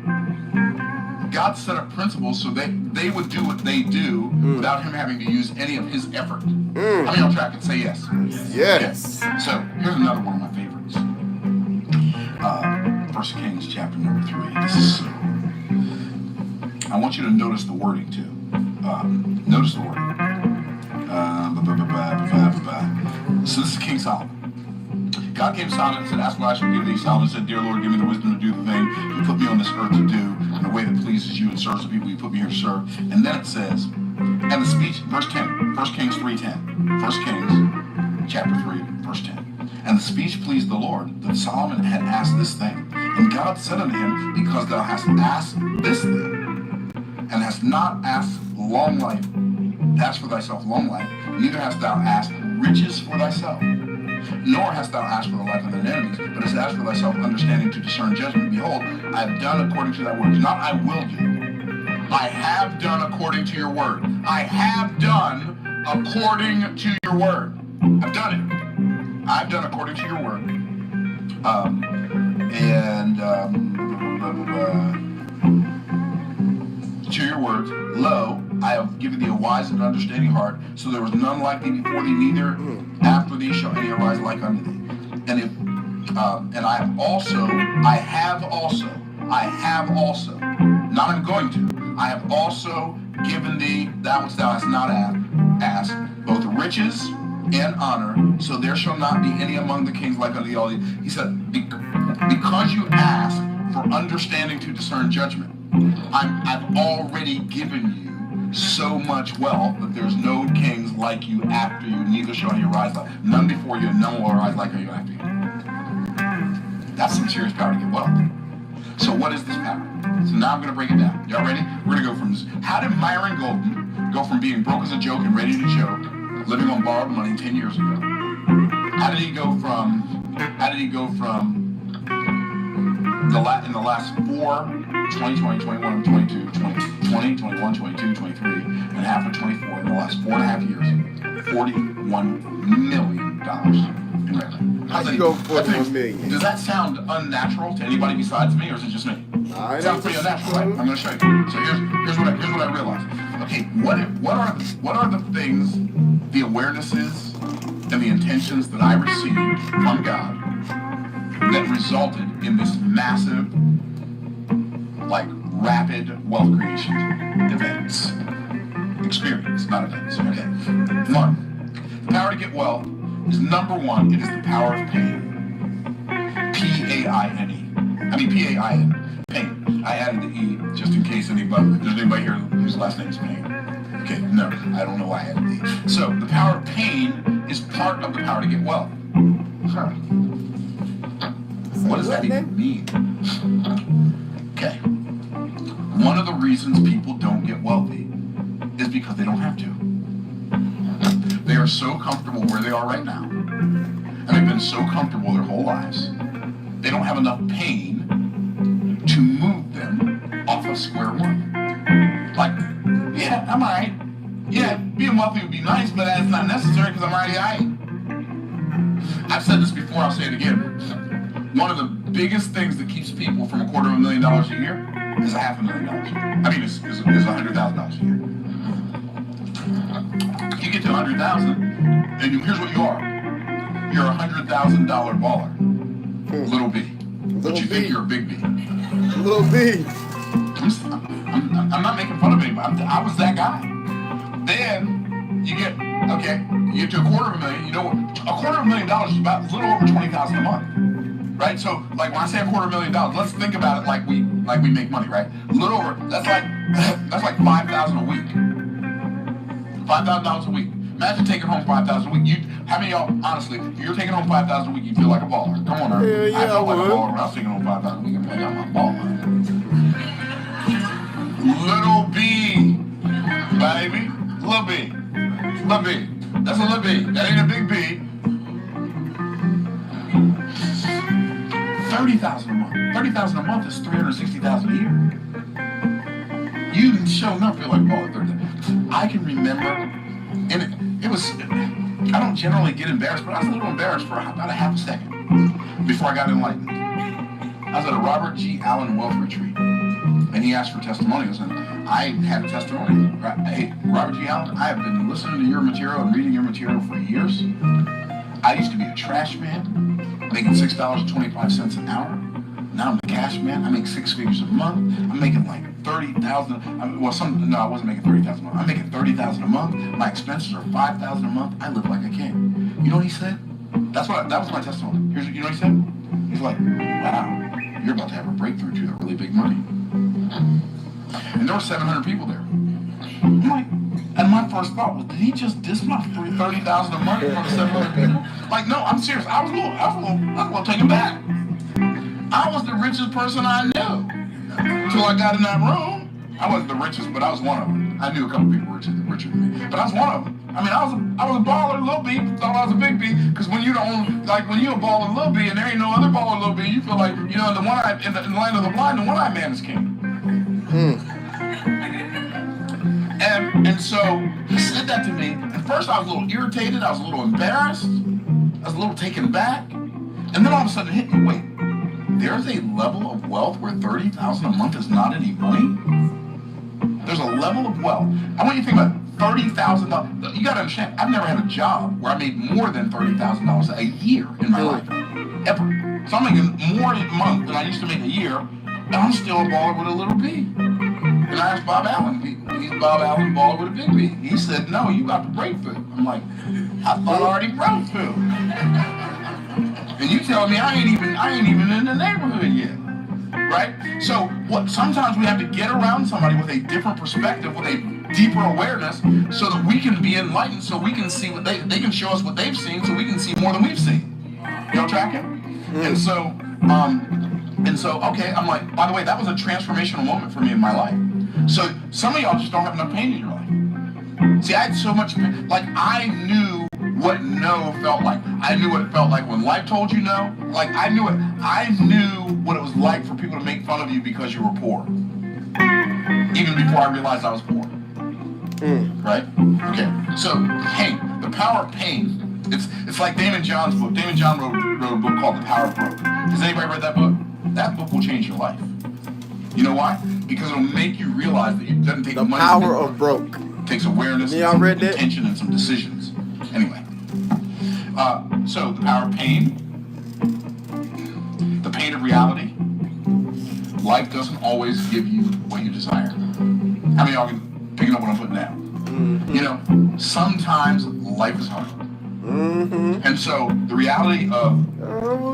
God set up principles so they would do what they do without him having to use any of his effort. How many of y'all tracking? Say yes. Yes. Okay. So here's another one of my favorites. 1 Kings chapter number 3. This is so... I want you to notice the wording too. Notice the wording. So this is King Solomon. God came to Solomon and said, ask what I shall give thee. Solomon said, dear Lord, give me the wisdom to do the thing you put me on this earth to do in a way that pleases you and serves the people you put me here to serve. And then it says, and the speech, verse 10, 1 Kings 3:10. 1 Kings chapter 3, verse 10. And the speech pleased the Lord that Solomon had asked this thing. And God said unto him, because thou hast asked this thing, and hast not asked long life, ask for thyself long life, neither hast thou asked riches for thyself, nor hast thou asked for the life of thine enemies, but hast asked for thyself understanding to discern judgment. Behold, I have done according to thy words. Not I will do. I have done according to your word. I have done according to your word. I've done it. I've done according to your word. To your words, lo, I have given thee a wise and understanding heart, so there was none like thee before thee, neither after thee shall any arise like unto thee. And if and I have also, not I'm going to, I have also given thee that which thou hast not asked, both riches and honor, so there shall not be any among the kings like unto all. He said, because you ask for understanding to discern judgment, I've already given you so much wealth that there's no kings like you after you, neither shall any arise like none before you, and none will arise like you after you. That's some serious power to get wealth. So what is this power? So now I'm going to break it down. Y'all ready? We're going to go from this. How did Myron Golden go from being broke as a joke and ready to choke, living on borrowed money 10 years ago? How did he go from in the last 2020, 21, 22, 20, 21, 22, 23, and half of 24 in the last 4.5 years, $41 million in revenue. How you go for $41 million? Does that sound unnatural to anybody besides me, or is it just me? It sounds pretty unnatural, right? I'm going to show you. So here's what I realized. Okay, what are the things, the awarenesses, and the intentions that I received from God that resulted in this massive, like, rapid wealth creation events? Experience, not events. Okay. One, the power to get wealth is number one. It is the power of pain. P-A-I-N-E. I mean P-A-I-N. Pain. I added the E just in case there's anybody here whose last name is Pain. Okay, no, I don't know why I added the E. So the power of pain is part of the power to get wealth. Huh. What does that even mean? Okay. One of the reasons people don't get wealthy is because they don't have to. They are so comfortable where they are right now, and they've been so comfortable their whole lives, they don't have enough pain to move them off of square one. Like, yeah, I'm alright. Yeah, being wealthy would be nice, but that's not necessary because I'm already alright. I've said this before, I'll say it again. One of the biggest things that keeps people from $250,000 a year is $500,000. I mean, it's $100,000 a year. You get to 100,000, and here's what you are. You're a $100,000 baller. Little B. But you think you're a big B. Little B. I'm not making fun of anybody. I was that guy. Then you get to $250,000. You know, $250,000 is about a little over $20,000 a month, right? So, like when I say $250,000, let's think about it like we make money, right? A little over. That's like $5,000 a week. $5,000 a week. Imagine taking home $5,000 a week. How many of y'all, honestly, if you're taking home $5,000 a week, you feel like a baller? Come on, yeah, I felt like a baller when I was taking home $5,000 a week. I got my baller. Little B, baby. Little B. Little B. That's a little B. That ain't a big B. $30,000 a month. $30,000 a month is $360,000 a year. You show enough feel like a baller 30. I can remember, and it was. I don't generally get embarrassed, but I was a little embarrassed for about a half a second before I got enlightened. I was at a Robert G. Allen wealth retreat, and he asked for testimonials, and I had a testimony. Hey, Robert G. Allen, I have been listening to your material and reading your material for years. I used to be a trash man, making $6.25 an hour. Now I'm a cash man. I make 6 figures a month. I'm making like 30,000. No, I wasn't making 30,000 a month. I'm making 30,000 a month. My expenses are 5,000 a month. I live like a king. You know what he said? That was my testimony. You know what he said? He's like, wow, you're about to have a breakthrough to the really big money. And there were 700 people there. I'm like, and my first thought was, did he just diss my 30,000 a month in front of 700 people? Like, no, I'm serious. I was a little taken back. I was the richest person I knew. Until I got in that room. I wasn't the richest, but I was one of them. I knew a couple people richer than me, but I was one of them. I mean, I was a baller, little B, thought I was a big B, because when you're a baller, little B, and there ain't no other baller, little B, you feel like, you know, in the land of the blind, the one-eyed man is king. And so he said that to me. At first, I was a little irritated. I was a little embarrassed. I was a little taken back. And then all of a sudden it hit me. Wait. There's a level of wealth where $30,000 a month is not any money. There's a level of wealth. I want you to think about $30,000. You got to understand, I've never had a job where I made more than $30,000 a year in my life, ever. So I'm making more a month than I used to make a year, and I'm still a baller with a little B. And I asked Bob Allen. He's Bob Allen, baller with a big B. He said, no, you got the breakthrough. I'm like, I thought I already broke through. And you telling me I ain't even in the neighborhood yet. Right? So what sometimes we have to get around somebody with a different perspective, with a deeper awareness, so that we can be enlightened, so we can see what they can show us what they've seen, so we can see more than we've seen. Y'all tracking? And so, okay, I'm like, by the way, that was a transformational moment for me in my life. So some of y'all just don't have enough pain in your life. See, I had so much pain. Like, I knew what no felt like. I knew what it felt like when life told you no. Like, I knew it. I knew what it was like for people to make fun of you because you were poor. Even before I realized I was poor. Right? Okay. So, pain. The power of pain. It's like Damon John's book. Damon John wrote a book called The Power of Broke. Has anybody read that book? That book will change your life. You know why? Because it'll make you realize that it doesn't take money. The Power of Broke. It takes awareness, and some intention, and some decisions. Anyway. So the power of pain. The pain of reality. Life doesn't always give you what you desire. How many of y'all can pick up what I'm putting down? You know, sometimes life is hard. And so the reality of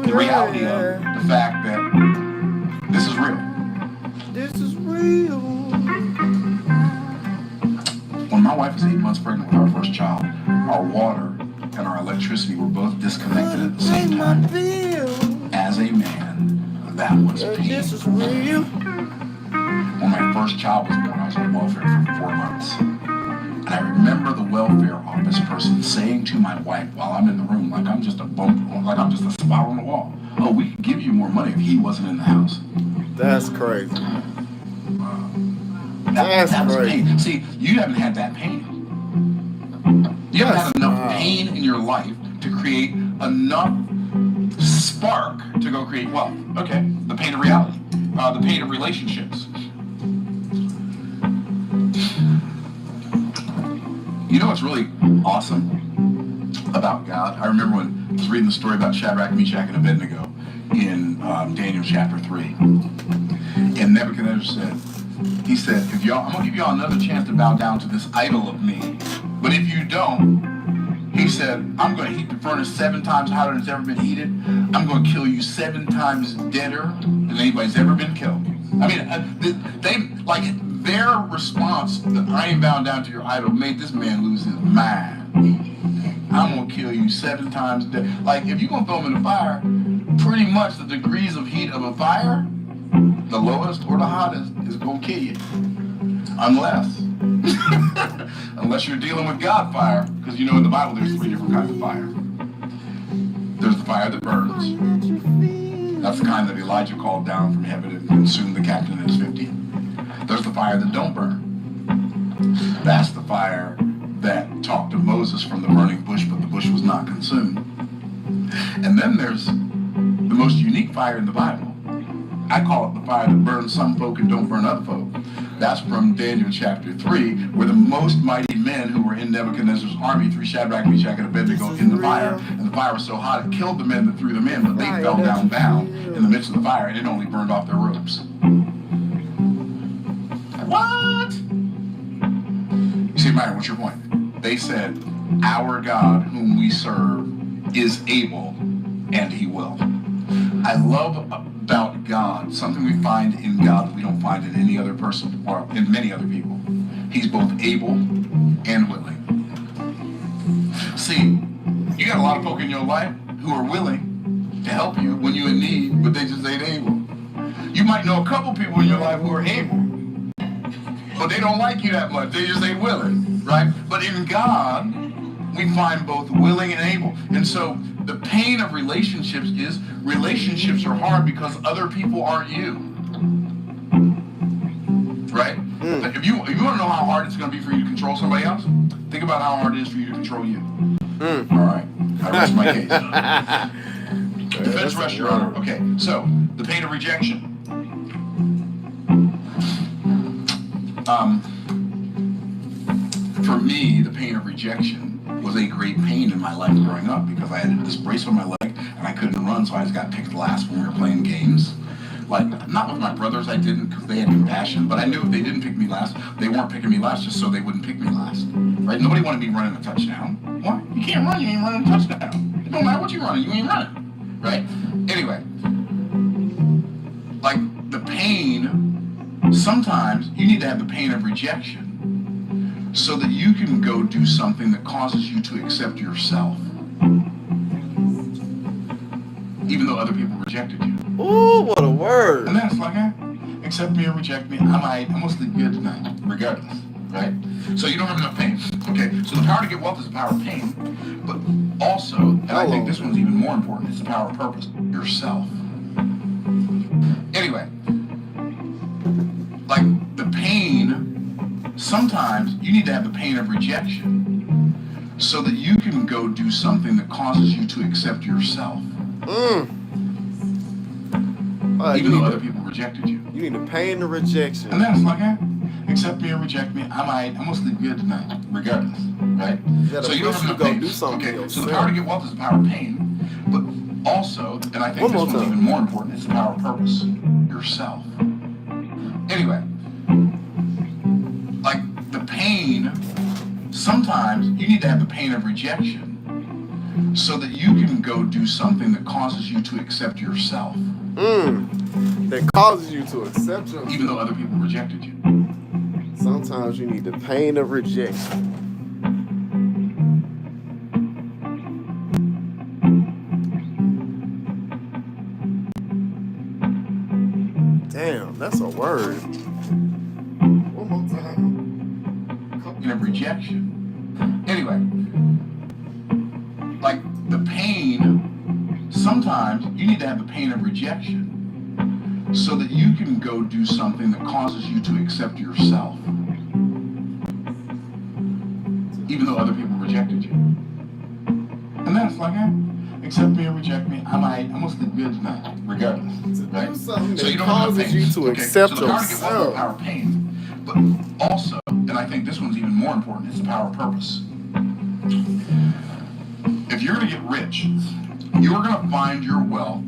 the fact that this is real. This is real. When my wife was 8 months pregnant with our first child, our water and our electricity were both disconnected at the same time. As a man, that was pain. This is real. When my first child was born, I was on welfare for 4 months. And I remember the welfare office person saying to my wife while I'm in the room, like I'm just a bump, like I'm just a spot on the wall, oh, we could give you more money if he wasn't in the house. That's crazy. That's crazy. Pain. See, you haven't had that pain. You haven't had enough pain in your life to create enough spark to go create wealth. Okay, the pain of reality. The pain of relationships. You know what's really awesome about God? I remember when I was reading the story about Shadrach, Meshach, and Abednego in Daniel chapter 3. And Nebuchadnezzar said, I'm going to give y'all another chance to bow down to this idol of me. But if you don't, he said, I'm going to heat the furnace 7 times hotter than it's ever been heated. I'm going to kill you 7 times deader than anybody's ever been killed. I mean, their response that I ain't bound down to your idol made this man lose his mind. I'm going to kill you 7 times deader. Like, if you're going to throw him in the fire, pretty much the degrees of heat of a fire, the lowest or the hottest, is going to kill you. Unless you're dealing with God fire, because you know in the Bible there's 3 different kinds of fire. There's the fire that burns. That's the kind that Elijah called down from heaven and consumed the captain and his 50. There's the fire that don't burn. That's the fire that talked to Moses from the burning bush, but the bush was not consumed. And then there's the most unique fire in the Bible. I call it the fire that burns some folk and don't burn other folk. That's from Daniel chapter 3, where the most mighty men who were in Nebuchadnezzar's army threw Shadrach, Meshach, and Abednego in the fire. And the fire was so hot it killed the men that threw them in, but they fell down bound in the midst of the fire, and it only burned off their robes. What? You see, Myron, what's your point? They said, our God whom we serve is able, and he will. I love about God, something we find in God that we don't find in any other person or in many other people. He's both able and willing. See, you got a lot of folk in your life who are willing to help you when you're in need, but they just ain't able. You might know a couple people in your life who are able, but they don't like you that much. They just ain't willing, right? But in God, we find both willing and able. And so the pain of relationships is relationships are hard because other people aren't you. Right? If you want to know how hard it's going to be for you to control somebody else, think about how hard it is for you to control you. All right. I rest my case. Defense rest, Your Honor. Okay. So, the pain of rejection. For me, the pain of rejection was a great pain in my life growing up because I had this brace on my leg and I couldn't run, so I just got picked last when we were playing games. Like, not with my brothers, I didn't because they had compassion, but I knew if they didn't pick me last, they weren't picking me last just so they wouldn't pick me last, right? Nobody wanted me running a touchdown. What? You can't run, you ain't running a touchdown. It don't matter what you're running, you ain't running, right? Anyway, like the pain, sometimes you need to have the pain of rejection so that you can go do something that causes you to accept yourself, even though other people rejected you. Ooh, what a word. And then it's like, accept me or reject me, I'm gonna sleep good tonight, regardless, right? So you don't have enough pain, okay? So the power to get wealth is the power of pain, but also, and I think this one's even more important, it's the power of purpose, yourself. Anyway, like the pain, sometimes you need to have the pain of rejection so that you can go do something that causes you to accept yourself. Even though other people rejected you. You need the pain and rejection. And then it's like, accept me or reject me, I'm gonna sleep good tonight, regardless, right? So you don't have enough pain. Do something okay, so the power to get wealth is the power of pain, but also, and I think this one's even more important, it's the power of purpose, yourself. Anyway, like the pain, sometimes you need to have the pain of rejection so that you can go do something that causes you to accept yourself. That causes you to accept yourself. Even though other people rejected you. Sometimes you need the pain of rejection. Damn, that's a word. One more time. Of rejection. Anyway, like the pain, sometimes you need to have the pain of rejection so that you can go do something that causes you to accept yourself, even though other people rejected you. And then it's like, accept me or reject me, I'm gonna sleep good tonight, regardless, right? So you don't causes you to accept so the power to get wealth is the yourself. power of pain, but also, and I think this one's even more important, it's the power of purpose. If you're gonna get rich, you're gonna find your wealth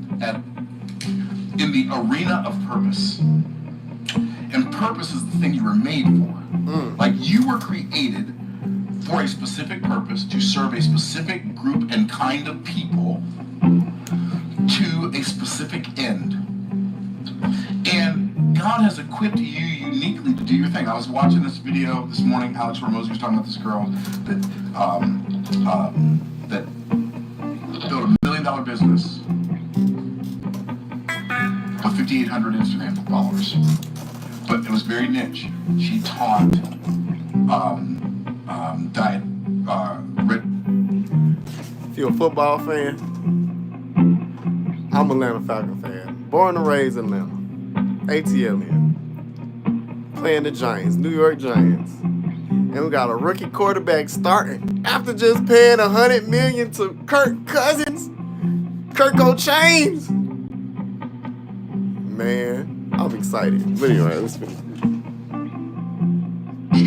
in the arena of purpose. And purpose is the thing you were made for. Like you were created for a specific purpose, to serve a specific group and kind of people to a specific end. And God has equipped you uniquely to do your thing. I was watching this video this morning. Alex Ramosi was talking about this girl that built $1 million business with 5,800 Instagram followers. But it was very niche. She taught diet. If you're a football fan, I'm an Atlanta Falcon fan. Born and raised in Atlanta. ATLN. Playing the Giants, New York Giants. And we got a rookie quarterback starting after just paying $100 million to Kirk Cousins. Kirko Chains. Man, I'm excited. But anyway, let's finish.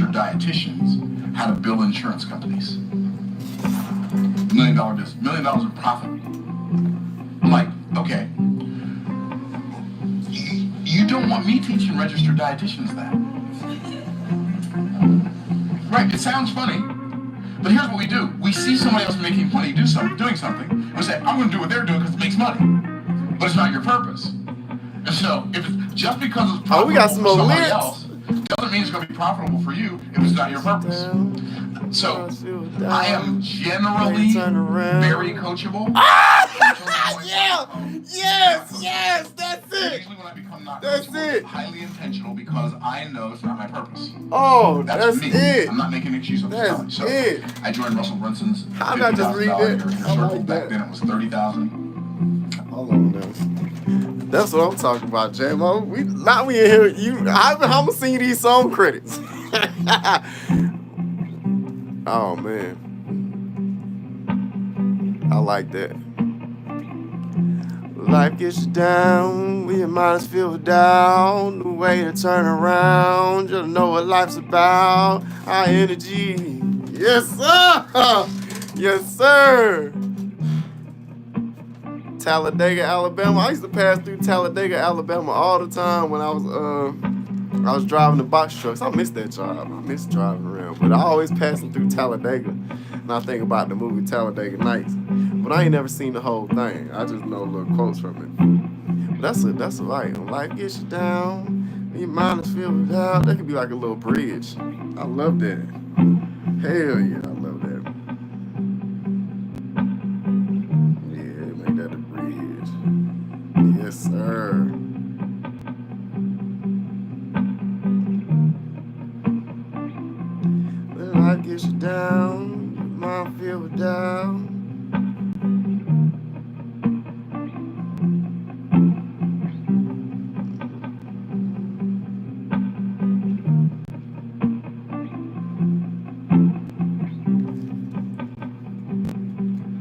Dietitians how to build insurance companies. $1 million business, $1 million in profit. I'm like, okay, you don't want me teaching registered dietitians that. Right, it sounds funny, but here's what we do. We see somebody else making money doing something, we say, I'm going to do what they're doing because it makes money. But it's not your purpose. And so, if it's just because it's profitable we got some for somebody links. else, doesn't mean it's going to be profitable for you if it's not your purpose. So, I am generally very coachable. Yes, that's it. Usually when I become not That's coachable, it. it's highly intentional because I know it's not my purpose. Oh, That's that's me. it. I'm not making an excuse of That's college. So it. I joined Russell Brunson's How did I just read $50,000 that? year I circle. like Back that. then it was $30,000. Hold on now. That's what I'm talking about, J-Mo. We in here. I'm gonna sing you these song credits. Oh man, I like that. Life gets you down, when your mind's filled down. The way to turn around, just know what life's about. High energy, yes sir, yes sir. Talladega, Alabama. I used to pass through Talladega, Alabama all the time when I was I was driving the box trucks. I miss that job. I miss driving around. But I always passing through Talladega. And I think about the movie Talladega Nights. But I ain't never seen the whole thing. I just know little quotes from it. But that's right. When life gets you down, when your mind is filled with doubt, that could be like a little bridge. I love that. Hell yeah, I love that. Yeah, make that a bridge. Yes, sir. When life gets you down, your mind filled with doubt.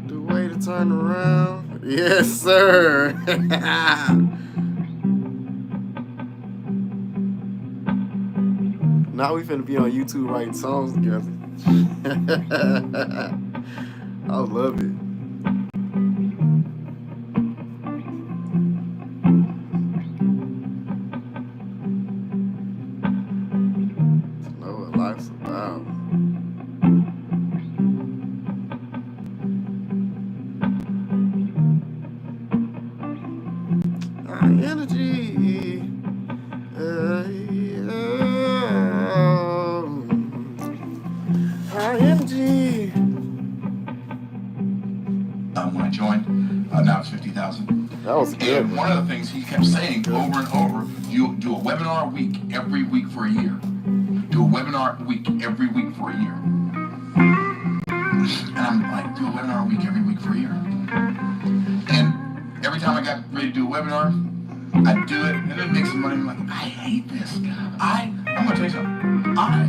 The way to turn around. Yes, sir. Now we finna be on YouTube writing songs together. I love it. To know what life's about. High energy. High energy. When I joined, now it's 50,000. That was good. And one of the things he kept saying over and over, you do a webinar a week every week for a year. Do a webinar a week every week for a year. And I'm like, do a webinar a week every week for a year. And every time I got ready to do a webinar, I'd do it and then make some money. I'm like, I hate this. I'm gonna tell you something. I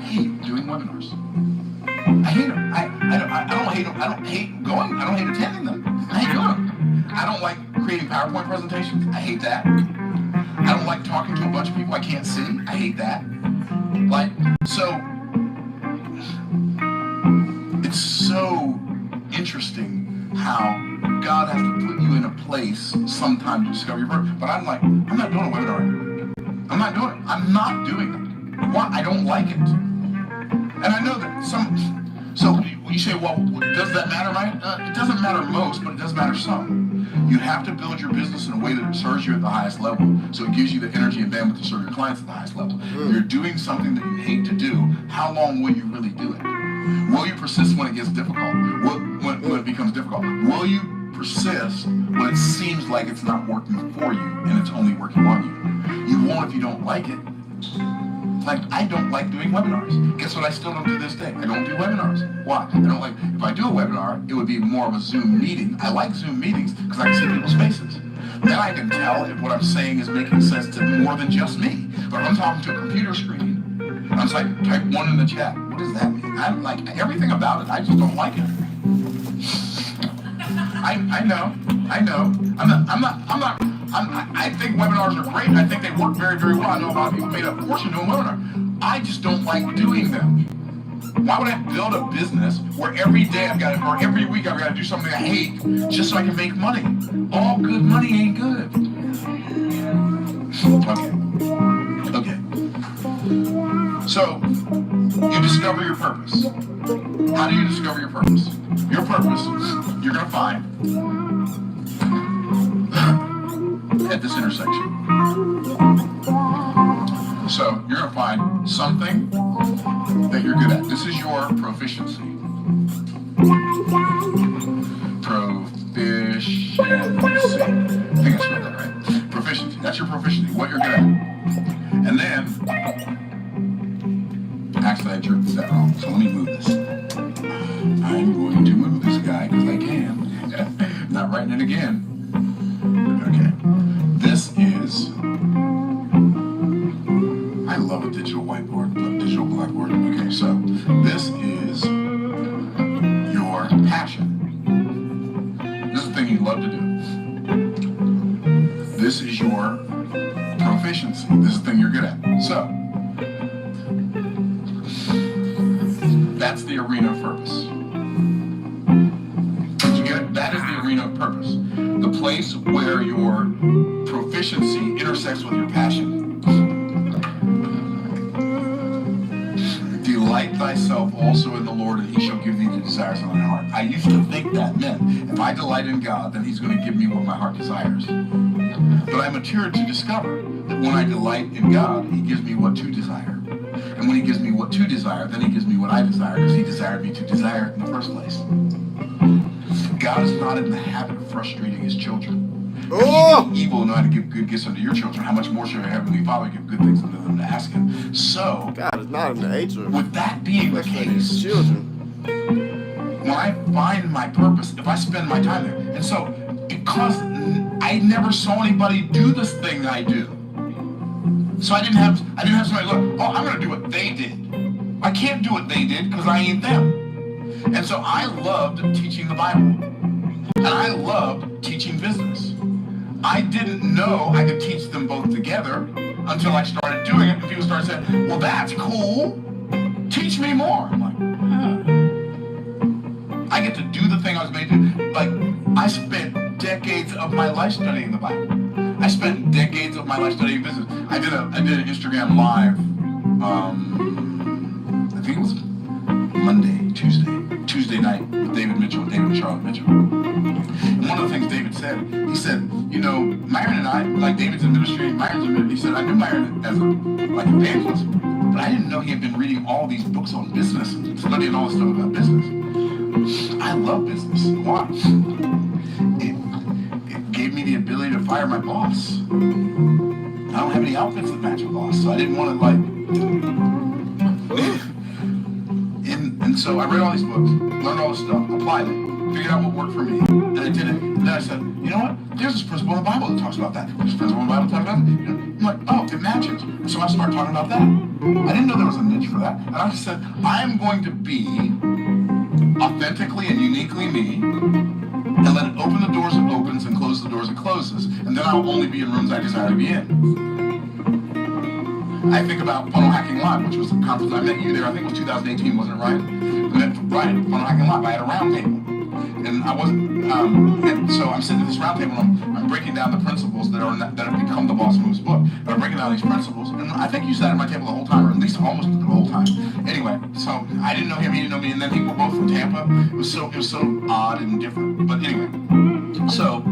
hate doing webinars. I hate them. I don't hate them. I don't hate going. I don't hate attending them. I hate doing them. I don't like creating PowerPoint presentations. I hate that. I don't like talking to a bunch of people I can't see. I hate that. Like, so it's so interesting how God has to put you in a place sometime to discover your purpose. But I'm like, I'm not doing a webinar every week. I'm not doing it. I'm not doing it. Why? I don't like it. And I know that so you say, well, does that matter, right? It doesn't matter most, but it does matter some. You have to build your business in a way that serves you at the highest level, so it gives you the energy and bandwidth to serve your clients at the highest level. If you're doing something that you hate to do, how long will you really do it? Will you persist when it gets difficult? When it becomes difficult? Will you persist when it seems like it's not working for you and it's only working on you? You won't if you don't like it. Like, I don't like doing webinars. Guess what I still don't do this day? I don't do webinars. Why? I don't like, if I do a webinar, it would be more of a Zoom meeting. I like Zoom meetings because I can see people's faces. Then I can tell if what I'm saying is making sense to more than just me. But if I'm talking to a computer screen, I'm just like, type 1 in the chat. What does that mean? I'm like, everything about it, I just don't like it. I know. I think webinars are great. I think they work very, very well. I know a lot of people made a fortune doing webinars. I just don't like doing them. Why would I build a business where every day or every week I've got to do something I hate just so I can make money? All good money ain't good. Okay. So, you discover your purpose. How do you discover your purpose? Your purpose, you're going to find at this intersection. So you're going to find something that you're good at. This is your proficiency. Proficiency. I think I spelled that right. Proficiency. That's your proficiency, what you're good at. And then, actually I jerked that wrong, so let me move this. I'm going to move this guy because I can. Not writing it again. Okay. This is, I love a digital whiteboard, digital blackboard. Okay, so this is your passion. This is the thing you love to do. This is your proficiency. This is the thing you're good at. So, that's the arena of purpose. Did you get it? That is the arena of purpose. The place where your proficiency intersects with your passion. Delight thyself also in the Lord, and he shall give thee the desires of thine heart. I used to think that meant if I delight in God, then he's going to give me what my heart desires. But I matured to discover that when I delight in God, he gives me what to desire. And when he gives me what to desire, then he gives me what I desire, because he desired me to desire it in the first place. God is not in the habit of frustrating his children. Oh! Evil know how to give good gifts unto your children. How much more shall your heavenly Father give good things unto them to ask him? So, God is not in the nature of with that being the frustrating his case, children. when I find my purpose, if I spend my time there, and so because I never saw anybody do this thing I do, so I didn't have somebody look, oh, I'm going to do what they did. I can't do what they did because I ain't them. And so I loved teaching the Bible, and I loved teaching business. I didn't know I could teach them both together until I started doing it, and people started saying, well, that's cool. Teach me more. I'm like, I get to do the thing I was made to do. Like, I spent decades of my life studying the Bible. I spent decades of my life studying business. I did an Instagram live, I think it was Tuesday night with David and Charlotte Mitchell. And one of the things David said, he said, you know, Myron and I, like David's in ministry, Myron's in ministry, he said, I knew Myron as an evangelist, but I didn't know he had been reading all these books on business and studying all this stuff about business. I love business. Why? It gave me the ability to fire my boss. I don't have any outfits that match a boss, so I didn't want to and so I read all these books, learned all this stuff, applied it, figured out what worked for me, and I did it. And then I said, you know what? There's this principle in the Bible that talks about that. There's a principle in the Bible that talks about that. I'm like, oh, it matches. And so I started talking about that. I didn't know there was a niche for that. And I just said, I'm going to be authentically and uniquely me, and let it open the doors it opens and close the doors it closes, and then I will only be in rooms I desire to be in. I think about Funnel Hacking Live, which was the conference I met you there. I think it was 2018, wasn't it, Ryan? I met Ryan at Funnel Hacking Live. I had a round table, and I wasn't. And so I'm sitting at this round table, and I'm breaking down the principles that have become the Boss Moves book. And I'm breaking down these principles, and I think you sat at my table the whole time, or at least almost the whole time. Anyway, so I didn't know him, he didn't know me, and then we were both from Tampa. It was so odd and different. But anyway, so